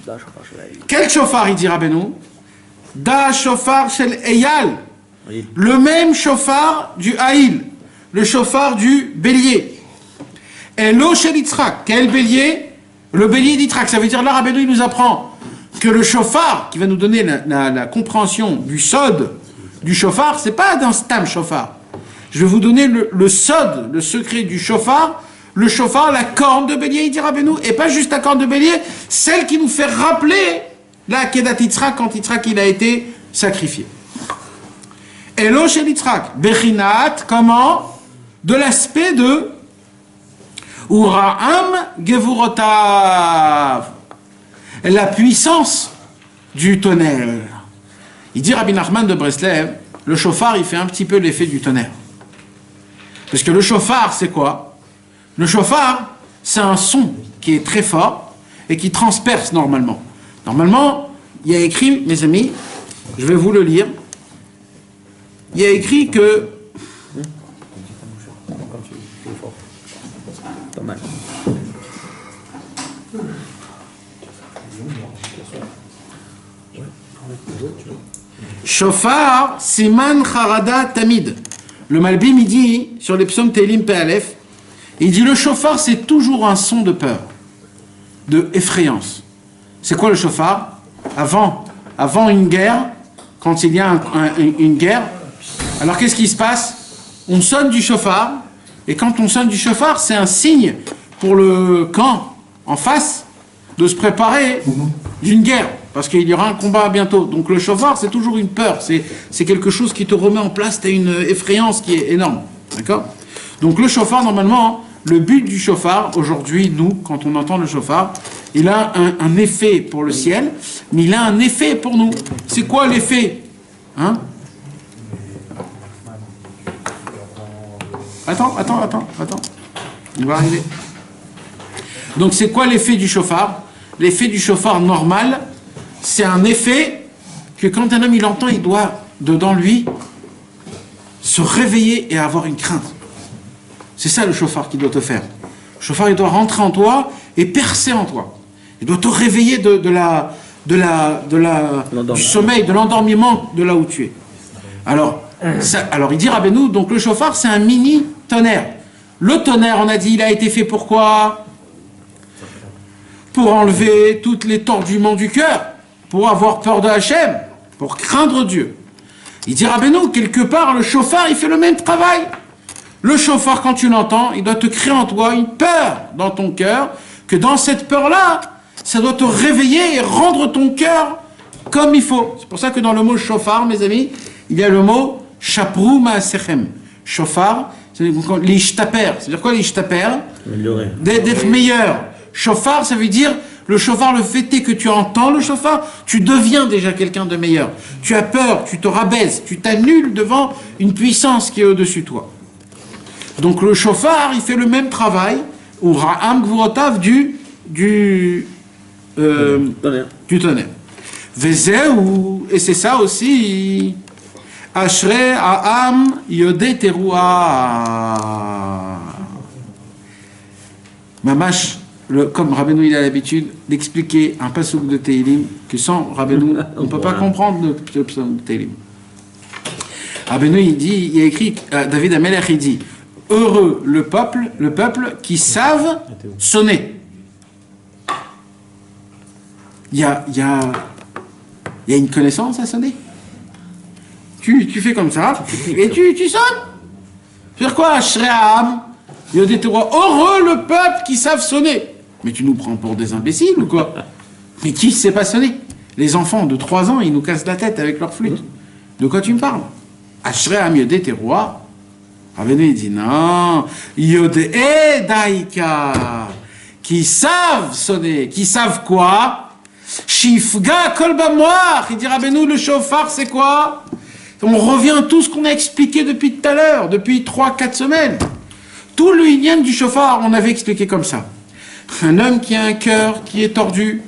Quel shofar, il dit Rabbeinu? Da shofar shel Eyal. Le même shofar du Haïl. Le shofar du bélier. Et l'eau shel Yitzhak. Quel bélier? Le bélier d'Yitzhak. Ça veut dire là, Rabbeinu, il nous apprend que le shofar, qui va nous donner la compréhension du sod du shofar, c'est pas d'un stam shofar. Je vais vous donner le sod, le secret du shofar. Le shofar, la corne de bélier, il dit Rabbeinu, et pas juste la corne de bélier, celle qui nous fait rappeler la Kedat Yitzhak, quand Yitzhak il a été sacrifié. Elo shel Yitzhak, Bechinat, comment? De l'aspect de Uraam Gevurotav, la puissance du tonnerre. Il dit Rabbi Nachman de Breslev, le chauffard, il fait un petit peu l'effet du tonnerre. Parce que le chauffard, c'est quoi? Le chauffard, c'est un son qui est très fort et qui transperce normalement. Normalement, il y a écrit, mes amis, je vais vous le lire, il y a écrit que Pas mal. Shofar, Siman Harada Tamid. Le Malbim, il dit, sur les psaumes Télim Péalef, il dit le shofar, c'est toujours un son de peur, de effrayance. C'est quoi le shofar? Avant une guerre, quand il y a une guerre, alors qu'est-ce qui se passe? On sonne du shofar, et quand on sonne du shofar, c'est un signe pour le camp en face de se préparer d'une guerre, parce qu'il y aura un combat bientôt. Donc le shofar, c'est toujours une peur, c'est quelque chose qui te remet en place, tu as une effrayance qui est énorme. D'accord? Donc le shofar, normalement, le but du shofar, aujourd'hui, nous, quand on entend le shofar, il a un effet pour le ciel, mais il a un effet pour nous. C'est quoi l'effet? Hein? Attends. On va arriver. Donc c'est quoi l'effet du shofar? L'effet du shofar normal, c'est un effet que quand un homme il entend, il doit, dedans lui, se réveiller et avoir une crainte. C'est ça le shofar qui doit te faire. Le shofar, il doit rentrer en toi et percer en toi. Il doit te réveiller du sommeil, de l'endormiment de là où tu es. Alors il dit Rabbeinu, donc le shofar, c'est un mini tonnerre. Le tonnerre, on a dit, il a été fait pour quoi? Pour enlever tous les torduments du cœur, pour avoir peur de Hachem, pour craindre Dieu. Il dit Rabbeinu, quelque part, le shofar, il fait le même travail. Le shofar, quand tu l'entends, il doit te créer en toi une peur dans ton cœur, que dans cette peur-là, ça doit te réveiller et rendre ton cœur comme il faut. C'est pour ça que dans le mot shofar, mes amis, il y a le mot shaprou ma'asechem. Shofar, c'est l'ishtaper. C'est-à-dire quoi l'ishtaper? D'être meilleur. Shofar, ça veut dire, le shofar, le fait est que tu entends le shofar, tu deviens déjà quelqu'un de meilleur. Tu as peur, tu te rabaisses, tu t'annules devant une puissance qui est au-dessus de toi. Donc le shofar, il fait le même travail, ou ra'am gvurotav du tonnerre. Vezeu, et c'est ça aussi, Ashrei ha'am yodeh teruah. Mamash, comme Rabbeinu il a l'habitude d'expliquer un passouk de Tehillim, que sans Rabbeinu, on ne peut pas comprendre le psaume de Tehillim. Rabbeinu il a écrit, David Amelech il dit, heureux le peuple qui savent sonner. Il y a une connaissance à sonner. Tu fais comme ça, et tu sonnes. Faire quoi? Ashrei ha'am yodeh teruah. Heureux le peuple qui savent sonner. Mais tu nous prends pour des imbéciles ou quoi? Mais qui sait pas sonner? Les enfants de 3 ans, ils nous cassent la tête avec leur flûte. De quoi tu me parles? Ashrei ha'am yodeh teruah. Rabbeinu il dit non, yodeh daïka, qui savent sonner, qui savent quoi? Shifga kol bamoach. Il dit Rabbeinu, le shofar c'est quoi? On revient à tout ce qu'on a expliqué depuis tout à l'heure, depuis 3-4 semaines. Tout le inyan du shofar, on avait expliqué comme ça. Un homme qui a un cœur qui est tordu,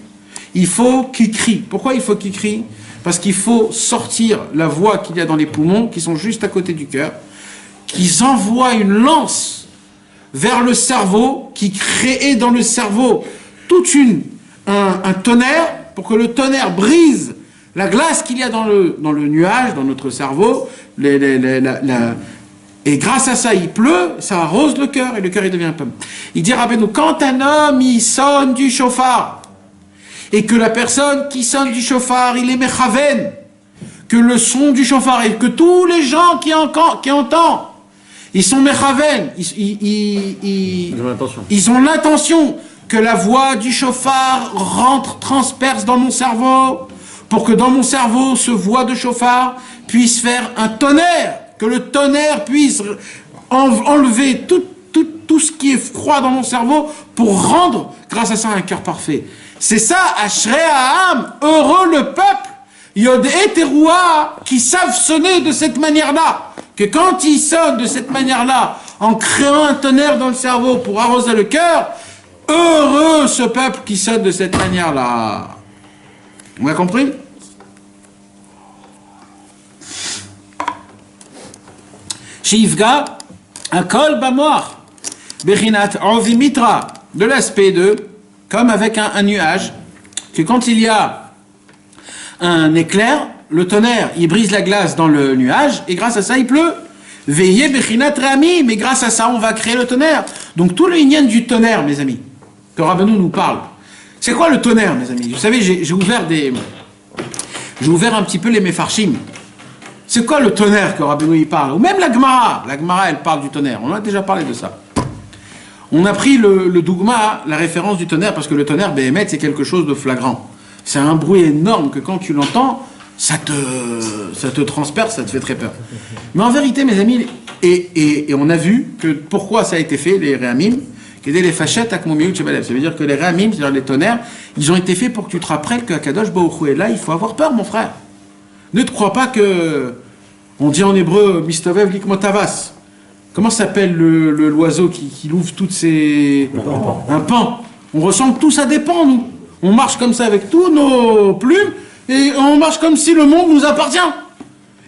il faut qu'il crie. Pourquoi il faut qu'il crie? Parce qu'il faut sortir la voix qu'il y a dans les poumons, qui sont juste à côté du cœur, qu'ils envoient une lance vers le cerveau, qui crée dans le cerveau toute un tonnerre, pour que le tonnerre brise la glace qu'il y a dans le nuage, dans notre cerveau, et grâce à ça, il pleut, ça arrose le cœur, et le cœur, il devient pomme. Il dit, Rabbeinu, quand un homme, il sonne du shofar, et que la personne qui sonne du shofar, il est mechaven, que le son du shofar, et que tous les gens qui entendent, ils sont mechaven, ils ont l'intention que la voix du shofar rentre, transperce dans mon cerveau, pour que dans mon cerveau, ce voix de chauffard puisse faire un tonnerre, que le tonnerre puisse enlever tout ce qui est froid dans mon cerveau pour rendre, grâce à ça, un cœur parfait. C'est ça, Ashrei Ha'am, heureux le peuple, Yod et Teruah, qui savent sonner de cette manière-là. Que quand ils sonnent de cette manière-là, en créant un tonnerre dans le cerveau pour arroser le cœur, heureux ce peuple qui sonne de cette manière-là. Vous avez compris? Shivga, Akol Bamoach, Bechinat Mitra, de l'aspect de, comme avec un nuage, que quand il y a un éclair, le tonnerre, il brise la glace dans le nuage, et grâce à ça, il pleut. Veillez Bechinat Rami, mais grâce à ça, on va créer le tonnerre. Donc tout le lien du tonnerre, mes amis, que Rabbeinu nous parle. C'est quoi le tonnerre, mes amis? Vous savez, j'ai ouvert un petit peu les Mefarshim. C'est quoi le tonnerre que Rabbeinu y parle? Ou même la Gemara. La Gemara, elle parle du tonnerre. On a déjà parlé de ça. On a pris le dougma, la référence du tonnerre, parce que le tonnerre, Béhémet, c'est quelque chose de flagrant. C'est un bruit énorme que quand tu l'entends, ça te transperce, ça te fait très peur. Mais en vérité, mes amis, et on a vu que pourquoi ça a été fait, les Réamim, les fachettes ça veut dire que les Réamim, c'est-à-dire les tonnerres, ils ont été faits pour que tu te rappelles que Kadosh Baruch Hu est là, il faut avoir peur, mon frère. Ne te crois pas que, on dit en hébreu, Mistovev Likmotavas. Comment s'appelle l'oiseau qui ouvre toutes ses... Un pan. On ressemble tous à des pans, nous. On marche comme ça avec tous nos plumes, et on marche comme si le monde nous appartient.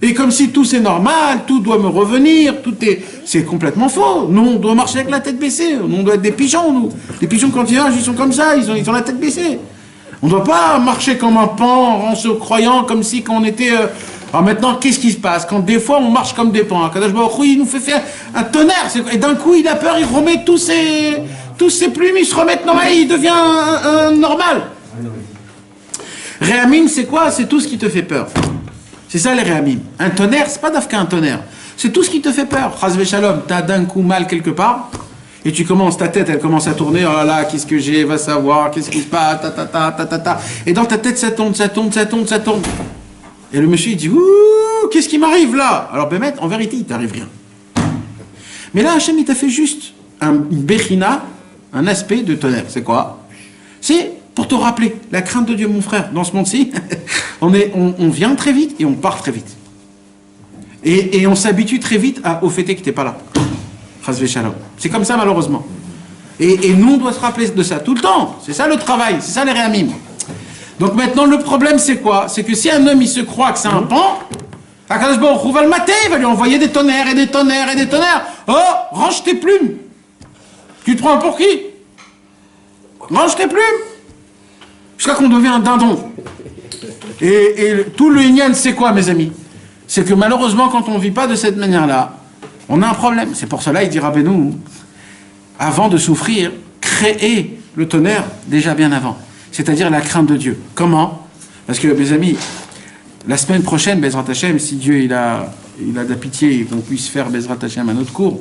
Et comme si tout c'est normal, tout doit me revenir, c'est complètement faux. Nous, on doit marcher avec la tête baissée. Nous, on doit être des pigeons, nous. Les pigeons, quand ils nagent, ils sont comme ça, ils ont la tête baissée. On ne doit pas marcher comme un pan en se croyant comme si qu'on était... Alors maintenant, qu'est-ce qui se passe? Quand des fois, on marche comme des pans, Kadosh Baruch Hu, il nous fait faire un tonnerre. Et d'un coup, il a peur, il remet tous ses plumes, ils se remettent normal, il devient un normal. Réamim, c'est quoi? C'est tout ce qui te fait peur. C'est ça les réamim. Un tonnerre, c'est pas d'afka un tonnerre. C'est tout ce qui te fait peur. Chazve shalom, t'as d'un coup mal quelque part, et tu commences, ta tête, elle commence à tourner, oh là là, qu'est-ce que j'ai, va savoir, qu'est-ce qui se passe, ta. Et dans ta tête, ça tourne. Et le monsieur, il dit, ouh, qu'est-ce qui m'arrive là? Alors, Bémet, en vérité, il t'arrive rien. Mais là, Hachem, il t'a fait juste une bechina, un aspect de tonnerre. C'est quoi? C'est pour te rappeler la crainte de Dieu, mon frère. Dans ce monde-ci, on vient très vite et on part très vite. Et on s'habitue très vite au fait que tu n'es pas là. Chazve shalom. C'est comme ça, malheureusement. Et nous, on doit se rappeler de ça tout le temps. C'est ça le travail, c'est ça les réamim. Donc maintenant, le problème, c'est quoi? C'est que si un homme, il se croit que c'est un pan, Akadosh Baruch Hu va le mater, il va lui envoyer des tonnerres et des tonnerres et des tonnerres. Oh, range tes plumes. Tu te prends pour qui? Range tes plumes. Jusqu'à qu'on devient un dindon. Et tout le Inyan, c'est quoi, mes amis? C'est que malheureusement, quand on ne vit pas de cette manière-là, on a un problème. C'est pour cela, il dit Rabbeinu, avant de souffrir, créez le tonnerre déjà bien avant. C'est-à-dire la crainte de Dieu. Comment? Parce que, mes amis, la semaine prochaine, Bezrat Hashem, si Dieu il a de la pitié et qu'on puisse faire Bezrat Hashem un autre cours.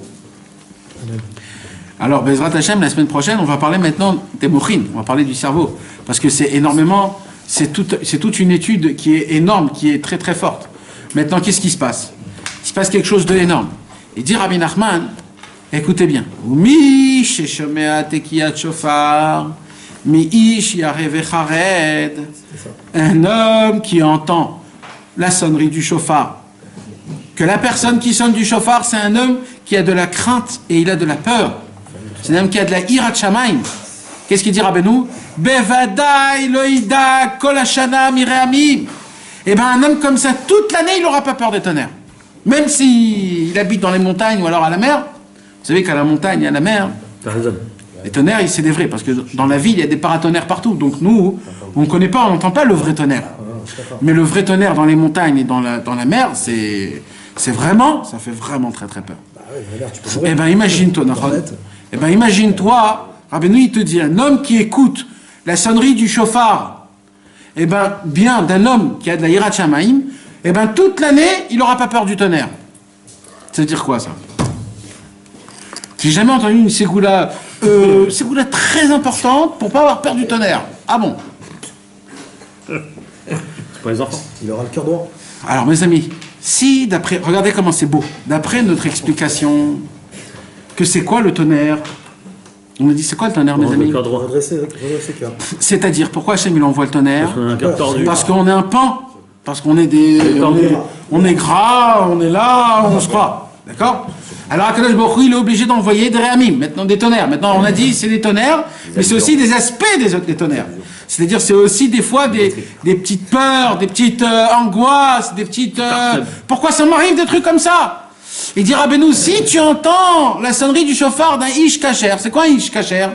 Alors, Bezrat Hashem, la semaine prochaine, on va parler maintenant des mochin, on va parler du cerveau. Parce que c'est énormément, c'est toute une étude qui est énorme, qui est très très forte. Maintenant, qu'est-ce qui se passe? Il se passe quelque chose d'énorme. Et dit Rabbi Nachman, écoutez bien. Mi sheshomea tekiyat shofar, mi ish yarev echared. Un homme qui entend la sonnerie du chauffard. Que la personne qui sonne du chauffard, c'est un homme qui a de la crainte et il a de la peur. C'est un homme qui a de la hirat shamayim. Qu'est-ce qu'il dit Rabbeinu? Bevadai loïda kol hashana mireamim. Eh bien, un homme comme ça, toute l'année, il n'aura pas peur des tonnerres. Même s'il habite dans les montagnes ou alors à la mer. Vous savez qu'à la montagne et à la mer, les tonnerres, c'est des vrais. Parce que dans la ville, il y a des paratonnerres partout. Donc nous, on ne connaît pas, on n'entend pas le vrai tonnerre. Mais le vrai tonnerre dans les montagnes et dans la mer, c'est vraiment, ça fait vraiment très très peur. Eh bien, imagine-toi, eh bien, imagine-toi, Rabbeinu, il te dit, un homme qui écoute la sonnerie du chauffard, eh bien, bien d'un homme qui a de la hirat shamayim, eh bien, toute l'année, il n'aura pas peur du tonnerre. Ça veut dire quoi, ça? J'ai jamais entendu une ségoula très importante pour pas avoir peur du tonnerre. Ah bon? Pour les enfants. Il aura le cœur droit. Alors mes amis, si d'après, regardez comment c'est beau, d'après notre explication, que c'est quoi le tonnerre? On a dit c'est quoi le tonnerre, mes Le amis? cœur droit. Redresser cœur. C'est-à-dire, pourquoi Hachem il envoie le tonnerre? Parce qu'on a un cœur tordu. Parce qu'on est un pan, parce qu'on est on est gras, on est là, on se croit. D'accord? Alors Akadosh Baruch Hu, il est obligé d'envoyer des réamim, maintenant des tonnerres. Maintenant on a dit c'est des tonnerres, mais c'est aussi des aspects des tonnerres. C'est-à-dire c'est aussi des fois des petites peurs, des petites angoisses, des petites... pourquoi ça m'arrive des trucs comme ça? Il dit Rabbeinu, si tu entends la sonnerie du chauffard d'un ish kacher, c'est quoi un ish kacher?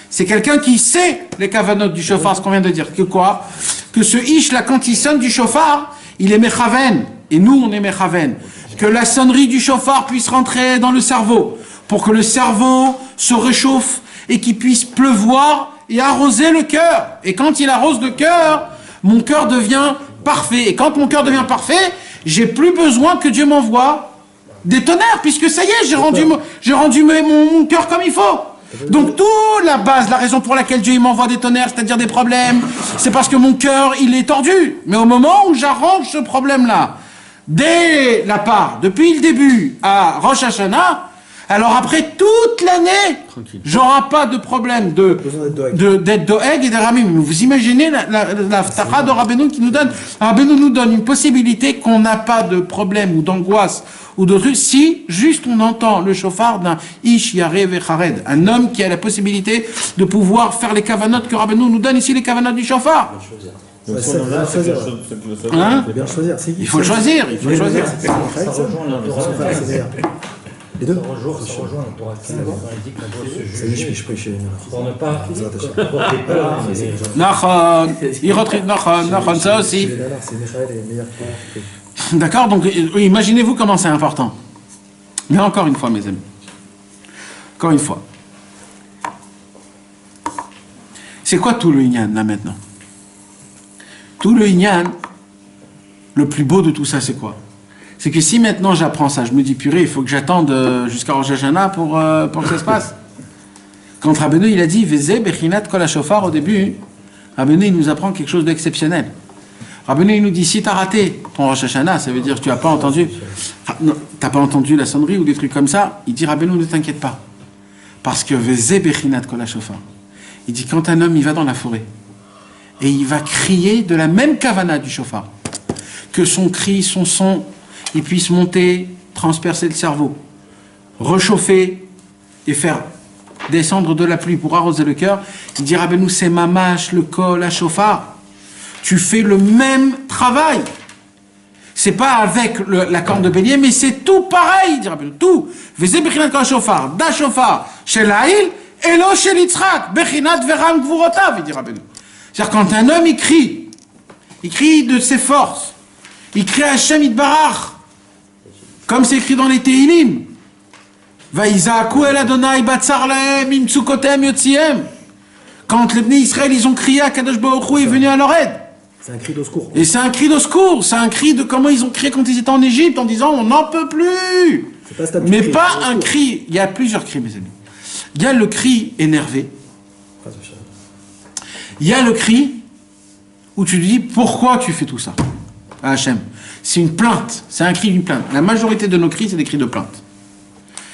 C'est quelqu'un qui sait les kavanotes du chauffard, ce qu'on vient de dire. Que quoi? Que ce ish là, quand il sonne du chauffard, il est mechaven, et nous on est mechaven. Que la sonnerie du chauffard puisse rentrer dans le cerveau, pour que le cerveau se réchauffe et qu'il puisse pleuvoir et arroser le cœur. Et quand il arrose le cœur, mon cœur devient parfait. Et quand mon cœur devient parfait, j'ai plus besoin que Dieu m'envoie des tonnerres, puisque ça y est, j'ai rendu mon cœur comme il faut. Donc toute la base, la raison pour laquelle Dieu il m'envoie des tonnerres, c'est-à-dire des problèmes, c'est parce que mon cœur il est tordu. Mais au moment où j'arrange ce problème-là, dès la part, depuis le début à Rosh Hashanah, alors après toute l'année, j'aurai pas de problème d'être doeg et de ramim. Vous imaginez la ftara de Rabbeinu qui nous donne, Rabbeinu nous donne une possibilité qu'on n'a pas de problème ou d'angoisse ou de trucs si juste on entend le chauffard d'un ish yarev et chared, un homme qui a la possibilité de pouvoir faire les kavanotes que Rabbeinu nous donne ici, les kavanotes du chauffard. Il faut bien choisir. Il faut le choisir, il faut le choisir. Les deux. Ça rejoint la Torah 15, il dit qu'on doit se juger pour ne pas apporter peur. Nachon, ça aussi. D'accord, donc imaginez-vous comment c'est important. Mais encore une fois, mes amis. Encore une fois. C'est quoi tout le Inyan, là, maintenant? Tout le Inyan, le plus beau de tout ça, c'est quoi? C'est que si maintenant j'apprends ça, je me dis purée, il faut que j'attende jusqu'à Rosh Hashanah pour que ça se passe. Quand Rabbeinu il a dit Vezeh Bechinat Kol HaShofar au début, Rabbeinu il nous apprend quelque chose d'exceptionnel. Rabbeinu il nous dit si tu as raté ton Rosh Hashanah, ça veut dire que tu n'as pas entendu, t'as pas entendu la sonnerie ou des trucs comme ça. Il dit Rabbeinu ne t'inquiète pas, parce que Vezeh Bechinat Kol HaShofar. Il dit quand un homme il va dans la forêt et il va crier de la même kavana du chauffard, que son cri, son son il puisse monter, transpercer le cerveau, réchauffer et faire descendre de la pluie pour arroser le cœur. Il dit Rabbeinu, c'est mamash, le kol, la chauffard. Tu fais le même travail. C'est pas avec la corne de bélier, mais c'est tout pareil, il dit Rabbeinu, tout. Vezeh bechinat kol chauffard, da chauffard, shel ha'il, elo shel Yitzchak, bechinat veram gvurotav, il dit Rabbeinu. C'est-à-dire quand un homme il crie de ses forces, il crie à Hashem Yitbarach, comme c'est écrit dans les Tehillim. Vaïzaku el Adonai batzar lahem im tzukotem yotziem. Quand les Bnei Israël ils ont crié à Kadosh Baruch Hu est venu à leur aide. C'est un cri de secours. Et c'est un cri de secours, c'est un cri de comment ils ont crié quand ils étaient en Égypte en disant on n'en peut plus. Mais pas un cri. Il y a plusieurs cris, mes amis. Il y a le cri énervé. Il y a le cri où tu lui dis pourquoi tu fais tout ça à Hachem. C'est une plainte, c'est un cri d'une plainte. La majorité de nos cris, c'est des cris de plainte.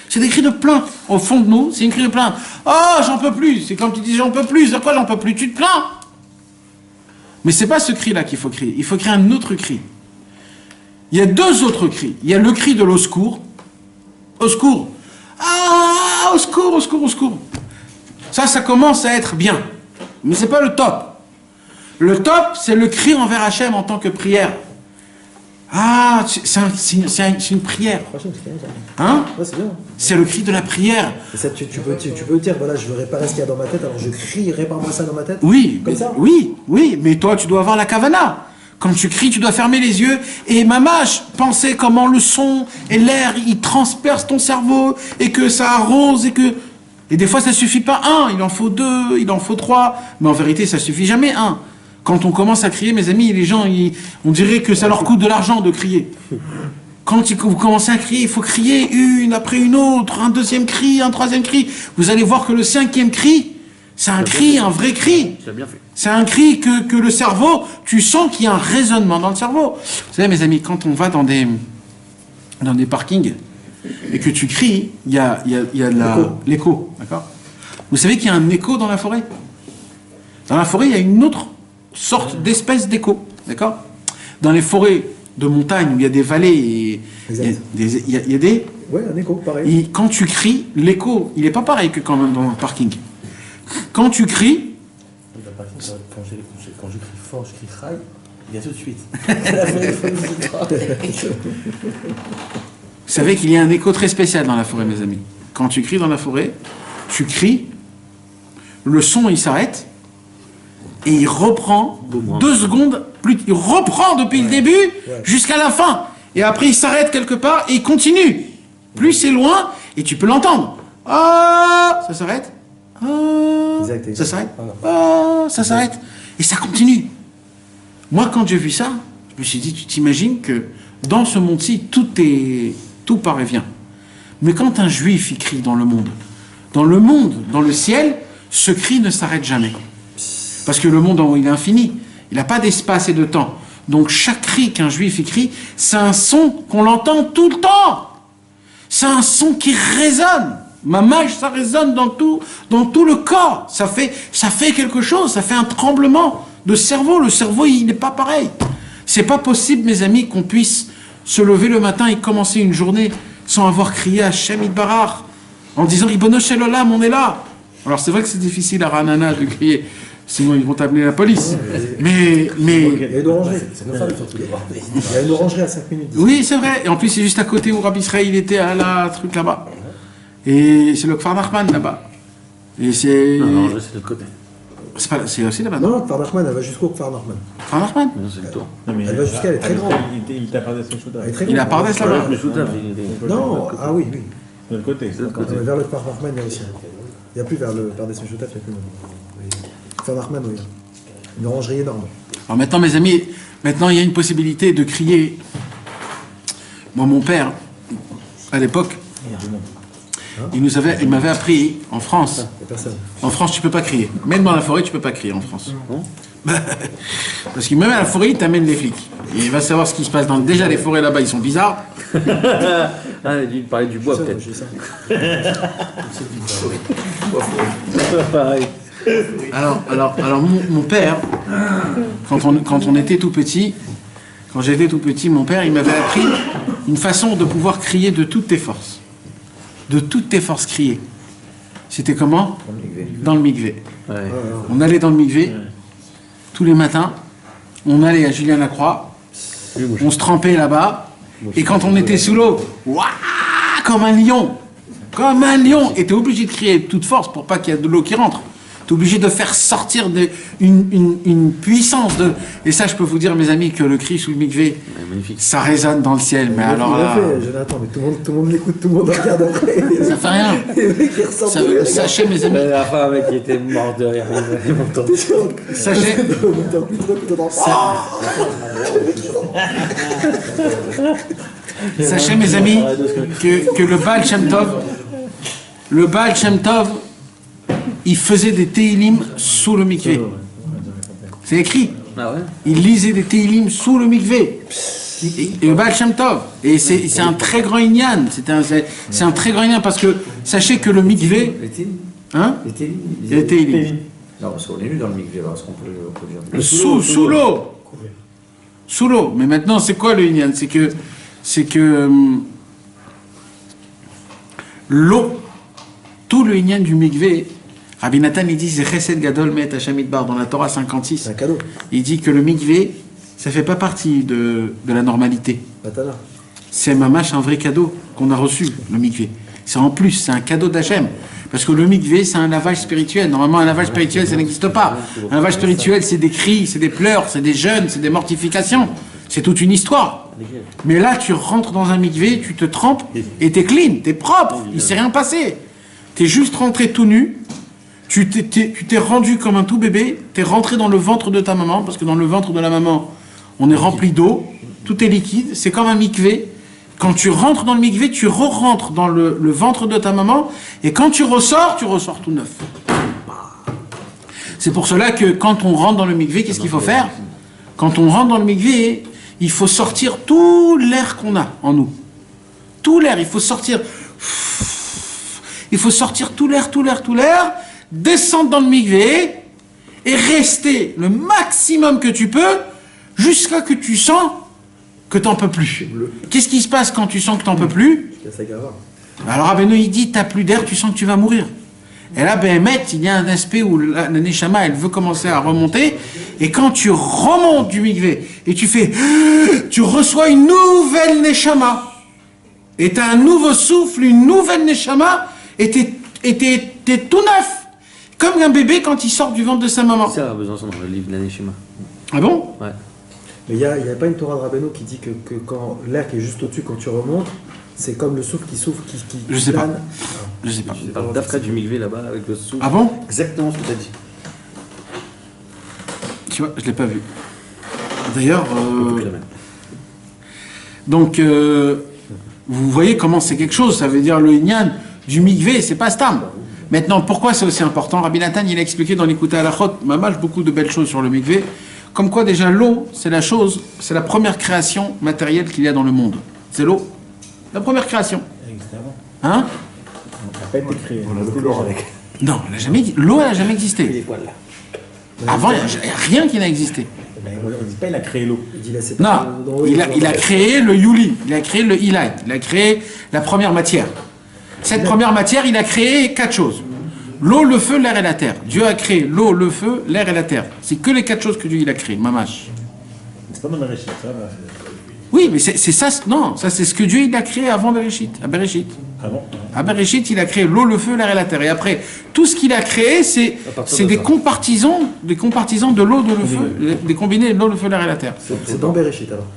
C'est des cris de plainte. Au fond de nous, c'est une cri de plainte. Oh, j'en peux plus. C'est comme tu dis, j'en peux plus. De quoi j'en peux plus? Tu te plains. Mais c'est pas ce cri-là qu'il faut crier. Il faut crier un autre cri. Il y a deux autres cris. Il y a le cri de l'au secours. Au secours. Ah, au secours, au secours, au secours. Ça commence à être bien. Mais c'est pas le top. Le top, c'est le cri envers Hachem en tant que prière. Ah, c'est une prière. Hein? Ouais, c'est bien. C'est le cri de la prière. Et ça, tu peux dire, voilà, je veux réparer ce qu'il y a dans ma tête, alors je crie, répare-moi ça dans ma tête. Oui, comme ça. Oui, mais toi, tu dois avoir la kavana. Quand tu cries, tu dois fermer les yeux et mamash, penser comment le son et l'air, il transperce ton cerveau et que ça arrose et des fois, ça suffit pas un, il en faut deux, il en faut trois, mais en vérité, ça suffit jamais un. Quand on commence à crier, mes amis, les gens, on dirait que ça leur coûte de l'argent de crier. Quand vous commencez à crier, il faut crier une après une autre, un deuxième cri, un troisième cri. Vous allez voir que le cinquième cri, C'est un cri, un vrai cri. Tu as bien fait. C'est un cri que le cerveau, tu sens qu'il y a un résonnement dans le cerveau. Vous savez, mes amis, quand on va dans des parkings et que tu cries, il y a l'écho, d'accord? Vous savez qu'il y a un écho dans la forêt? Dans la forêt, il y a une autre sorte d'espèce d'écho, d'accord? Dans les forêts de montagne où il y a des vallées, et il y a des... Ouais, un écho, pareil. Et quand tu cries, l'écho, il n'est pas pareil que quand même dans un parking. Quand tu cries, Quand je crie fort, je crie trail, il y a tout de suite. vous savez qu'il y a un écho très spécial dans la forêt, mes amis. Quand tu cries dans la forêt, tu cries, le son il s'arrête, et il reprend 2 secondes, il reprend depuis le début jusqu'à la fin. Et après il s'arrête quelque part et il continue. Plus c'est loin, et tu peux l'entendre. Ah, ça s'arrête. Ah, Exact. ça s'arrête. Ah, ça s'arrête. Et ça continue. Moi, quand j'ai vu ça, je me suis dit, tu t'imagines que dans ce monde-ci, tout paraît bien. Mais quand un juif, il crie dans le monde, dans le ciel, ce cri ne s'arrête jamais. Parce que le monde en haut, il est infini. Il n'a pas d'espace et de temps. Donc chaque cri qu'un juif écrit, c'est un son qu'on l'entend tout le temps. C'est un son qui résonne. Mamash, ça résonne dans tout le corps. Ça fait quelque chose, ça fait un tremblement de cerveau. Le cerveau, il n'est pas pareil. C'est pas possible, mes amis, qu'on puisse se lever le matin et commencer une journée sans avoir crié à Hashem Yitbarach, en disant Ribono Shel Olam, on est là. Alors c'est vrai que c'est difficile à Ranana de crier, sinon ils vont t'amener la police. Mais Il y a une orangerie. C'est nos femmes surtout d'abord. Il y a une orangerie à 5 minutes. oui, c'est vrai. Et en plus, c'est juste à côté où Rabbi Israël il était à la truc là-bas. Et c'est le Kfar Nachman là-bas. Et c'est. Non, c'est de l'autre côté. C'est aussi là-bas. Non, Kfar Nachman, elle va jusqu'au Kfar Nachman. Kfar Nachman. Non, c'est le tour. Non, mais Elle va jusqu'à, elle est très grande. Il t'a parlé de son chauda. Elle est très Il a grande. Pardes là-bas. Mais je vous Non, ah oui. De l'autre côté. Vers le Kfar Nachman, il y a aussi. Il n'y a plus vers le Pardes Meshutaf, il n'y a plus. Kfar Nachman, oui. Une orangerie énorme. Alors maintenant, mes amis, maintenant il y a une possibilité de crier. Moi, mon père, à l'époque, il m'avait appris en France. Il n'y a personne. En France, tu peux pas crier. Même dans la forêt, tu peux pas crier en France. Parce que même à la forêt, il t'amène les flics. Et il va savoir ce qui se passe dans... Déjà, les forêts là-bas, ils sont bizarres. Ah, il parlait du bois, peut-être. J'ai ça. Pareil. Alors mon père, quand on était tout petit, quand j'étais tout petit, mon père, il m'avait appris une façon de pouvoir crier de toutes tes forces. De toutes tes forces, crier. C'était comment? Dans le mikvé. Ouais. On allait dans le mikvé, tous les matins, on allait à Julien-Lacroix, on se trempait là-bas, et quand on était sous l'eau, ouah, comme un lion, et t'es obligé de crier de toute force pour pas qu'il y ait de l'eau qui rentre. T'es obligé de faire sortir une puissance de... Et ça, je peux vous dire, mes amis, que le cri sous le mikvé, Magnifique. ça résonne dans le ciel. Mais alors Il l'a là, fait, Jonathan, mais tout le monde l'écoute, tout le monde regarde après. ça fait rien. Le mec, il ressort. Sachez, mes amis, La femme qui était morte de rire, ils m'entendent. sachez, sachez, mes amis, que le Baal Shem Tov, il faisait des Tehillim sous le mikvé. C'est écrit. Ah ouais? Il lisait des Tehillim sous le mikvé. Et le Baal Shem Tov. Et c'est un très grand inyan. C'est un très grand inyan parce que sachez que le mikvé. Les Tehillim. Hein? Les Tehillim. Les Tehillim. Non, parce qu'on est venu dans le mikvé, alors est-ce qu'on peut dire Sous l'eau. Sous l'eau. Mais maintenant, c'est quoi le inyan? C'est que l'eau, tout le inyan du mikvé, Rabbi Nathan, il dit c'est Chesed Gadol Met Hashem Yitbarach dans la Torah 56. C'est un cadeau. Il dit que le mikvé, ça fait pas partie de la normalité. Matana. C'est mamash un vrai cadeau qu'on a reçu, le mikvé. C'est en plus, c'est un cadeau d'Hachem. Parce que le mikvé, c'est un lavage spirituel. Normalement, un lavage spirituel, ça n'existe pas. Un lavage spirituel, c'est des cris, c'est des pleurs, c'est des jeûnes, c'est des mortifications. C'est toute une histoire. Mais là, tu rentres dans un mikvé, tu te trempes et t'es clean, t'es propre. Il s'est rien passé. T'es juste rentré tout nu. Tu t'es rendu comme un tout bébé. T'es rentré dans le ventre de ta maman. Parce que dans le ventre de la maman, on est rempli d'eau. Tout est liquide. C'est comme un mikvé. Quand tu rentres dans le mikvé, tu re-rentres dans le ventre de ta maman. Et quand tu ressors tout neuf. C'est pour cela que quand on rentre dans le mikvé, qu'est-ce qu'il faut faire? Quand on rentre dans le mikvé, il faut sortir tout l'air qu'on a en nous. Tout l'air, il faut sortir. Il faut sortir tout l'air, descendre dans le mikvé et rester le maximum que tu peux jusqu'à que tu sens que tu n'en peux plus. Qu'est-ce qui se passe quand tu sens que tu n'en peux plus? Alors Rabbeinu il dit, tu n'as plus d'air, tu sens que tu vas mourir. Et là, il y a un aspect où la Neshama, elle veut commencer à remonter, et quand tu remontes du mikvé, et tu reçois une nouvelle Neshama, et tu as un nouveau souffle, une nouvelle Neshama, et t'es tout neuf. Comme un bébé quand il sort du ventre de sa maman. Ça a besoin dans le livre de la Neshama. Ah bon? Ouais. Mais il n'y a pas une Torah de Rabbeinu qui dit que quand l'air qui est juste au-dessus, quand tu remontes, c'est comme le souffle qui souffle, qui Je sais pas. plane. Je sais pas. Tu parles d'Afka du mikvé là-bas avec le souffle. Ah bon? Exactement ce que tu as dit. Tu vois, je l'ai pas vu. D'ailleurs, Plus la même. donc, vous voyez comment c'est quelque chose. Ça veut dire le Inyan du mikvé, c'est pas Stam. Maintenant, pourquoi c'est aussi important? Rabbi Nathan, il a expliqué dans l'Écoute à la Chot, mamash, beaucoup de belles choses sur le mikvé. Comme quoi, déjà, l'eau, c'est la première création matérielle qu'il y a dans le monde. C'est l'eau. La première création. Hein? Ça n'a pas été créé. On a le chlore avec. Non, l'eau, elle n'a jamais existé. Les poils. Avant, il n'y a rien qui n'a existé. On ne dit pas il a créé l'eau. Il dit la séparation Non, d'eau, il a créé le Yuli, il a créé le Ilait, il a créé la première matière. Cette première matière, il a créé 4 choses. L'eau, le feu, l'air et la terre. Dieu a créé l'eau, le feu, l'air et la terre. C'est que les 4 choses que Dieu il a créées, mamash. C'est pas dans Bereshit, ça va. Oui, mais c'est ça, non, ça c'est ce que Dieu il a créé avant Bereshit, à Bereshit. Ah bon? À Bereshit, il a créé l'eau, le feu, l'air et la terre. Et après, tout ce qu'il a créé, c'est des compartisans de l'eau, de le feu, des combinés de l'eau, le feu, l'air et la terre. C'est dans Bereshit alors.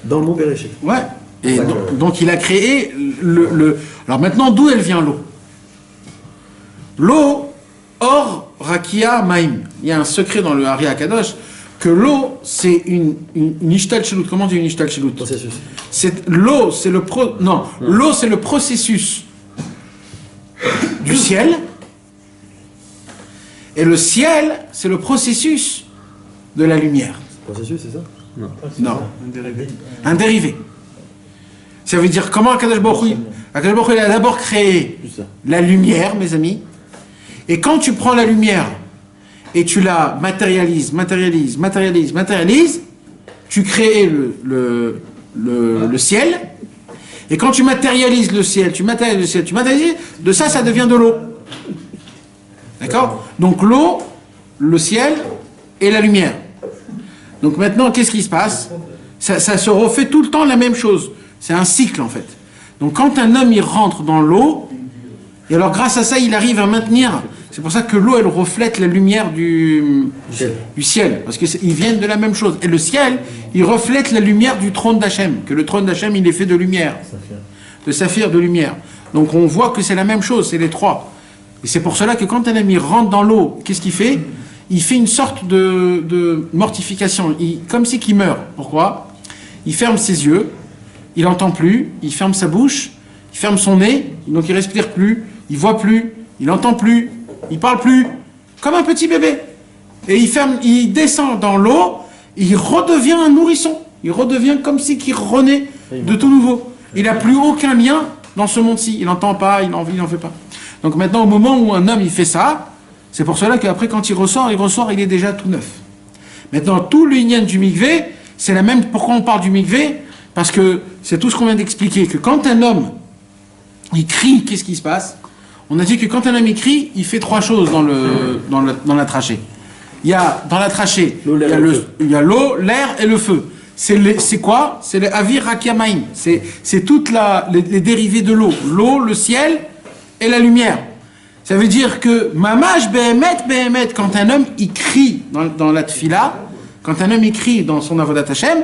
Dans le mot Bereshit. Ouais. Et donc il a créé le. Alors maintenant, d'où elle vient l'eau? L'eau, or, rakia, maïm. Il y a un secret dans le Hari Akadosh, que l'eau, c'est une ishtal shelut. Comment on dit une ishtal shelut? Processus. L'eau, c'est l'eau, c'est le processus du ciel. Et le ciel, c'est le processus de la lumière. Processus, c'est ça? Non. Un dérivé. Ça veut dire comment Akadosh Baruch Hu il a d'abord créé la lumière, mes amis. Et quand tu prends la lumière et tu la matérialises, tu crées le ciel. Et quand tu matérialises le ciel, de ça devient de l'eau. D'accord? Donc l'eau, le ciel et la lumière. Donc maintenant, qu'est-ce qui se passe? Ça se refait tout le temps la même chose. C'est un cycle en fait. Donc quand un homme il rentre dans l'eau, et alors grâce à ça il arrive à maintenir. C'est pour ça que l'eau elle reflète la lumière du ciel, parce qu'ils viennent de la même chose. Et le ciel, il reflète la lumière du trône d'Hachem, que le trône d'Hachem il est fait de lumière, de saphir, de lumière. Donc on voit que c'est la même chose, c'est les trois. Et c'est pour cela que quand un ami rentre dans l'eau, qu'est-ce qu'il fait? Il fait une sorte de mortification, comme si qu'il meurt. Pourquoi? Il ferme ses yeux, il n'entend plus, il ferme sa bouche, il ferme son nez, donc il respire plus, il voit plus, il n'entend plus, il parle plus, comme un petit bébé. Et il descend dans l'eau, il redevient un nourrisson, il redevient comme si qu'il renaît de tout nouveau. Il n'a plus aucun lien dans ce monde-ci, il n'entend pas, il n'en fait pas. Donc maintenant, au moment où un homme il fait ça, c'est pour cela qu'après quand il ressort, il est déjà tout neuf. Maintenant, tout l'union du mikvé, c'est la même. Pourquoi on parle du mikvé? Parce que c'est tout ce qu'on vient d'expliquer, que quand un homme, il crie, qu'est-ce qui se passe? On a dit que quand un homme il crie, il fait 3 choses dans la trachée. Il y a, dans la trachée, il y a l'eau, l'air et le feu. C'est quoi? C'est le avir rakiamaim. C'est toutes les dérivés de l'eau. L'eau, le ciel et la lumière. Ça veut dire que mamash behemet, quand un homme il crie dans la tfila, quand un homme il crie dans son avodat Hashem,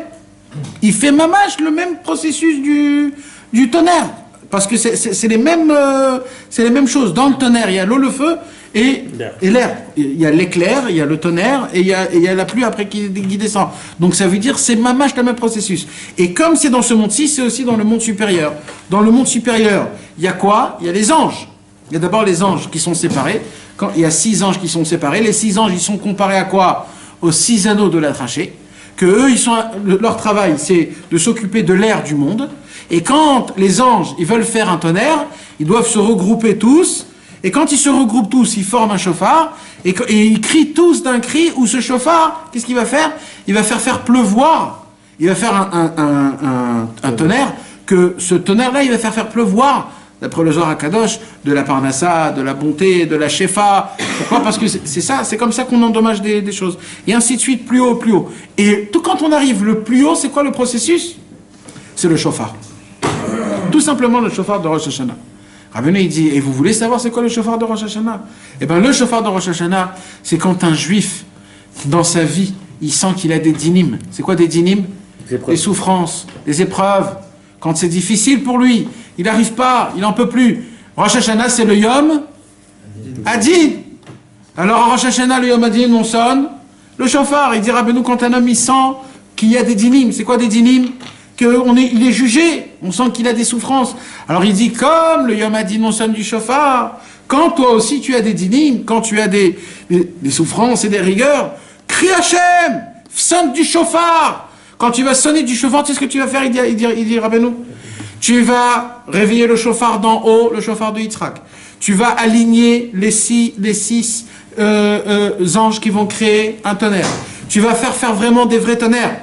il fait mamash le même processus du tonnerre. Parce que c'est les mêmes choses. Dans le tonnerre, il y a l'eau, le feu et l'air. Il y a l'éclair, il y a le tonnerre et il y a la pluie après qui descend. Donc ça veut dire c'est mamash le même processus. Et comme c'est dans ce monde-ci, c'est aussi dans le monde supérieur. Dans le monde supérieur, il y a quoi? Il y a les anges. Il y a d'abord les anges qui sont séparés. quand il y a 6 anges qui sont séparés, les 6 anges, ils sont comparés à quoi? Aux 6 anneaux de la trachée, que eux, leur travail, c'est de s'occuper de l'air du monde, et quand les anges, ils veulent faire un tonnerre, ils doivent se regrouper tous, et quand ils se regroupent tous, ils forment un chauffard, et ils crient tous d'un cri, où ce chauffard, qu'est-ce qu'il va faire? Il va faire pleuvoir, il va faire un tonnerre, que ce tonnerre-là, il va faire pleuvoir, d'après le Zohar HaKadosh, de la parnassa, de la bonté, de la shefa. Pourquoi? Parce que c'est ça, c'est comme ça qu'on endommage des choses. Et ainsi de suite, plus haut, plus haut. Et tout quand on arrive le plus haut, c'est quoi le processus? C'est le shofar. Tout simplement le shofar de Rosh Hashanah. Rabbeinu, il dit, et vous voulez savoir c'est quoi le shofar de Rosh Hashanah? Eh bien, le shofar de Rosh Hashanah, c'est quand un juif, dans sa vie, il sent qu'il a des dinim. C'est quoi des dinim? Des souffrances, des épreuves. Quand c'est difficile pour lui, il n'arrive pas, il n'en peut plus. Rosh Hashanah, c'est le Yom Hadid. Alors, à Rosh Hashanah, le Yom Hadid, on sonne le shofar. Il dit, Rabbeinu, quand un homme, il sent qu'il y a des dinim. C'est quoi des dinim? Il est jugé, on sent qu'il a des souffrances. Alors il dit, comme le Yom Hadid, on sonne du shofar, quand toi aussi tu as des dinim, quand tu as des souffrances et des rigueurs, crie Hachem, sonne du shofar. Quand tu vas sonner du shofar, tu sais ce que tu vas faire? Il dit Rabbeinu, tu vas réveiller le shofar d'en haut, le shofar de Yitzhak. Tu vas aligner les six anges qui vont créer un tonnerre. Tu vas faire vraiment des vrais tonnerres.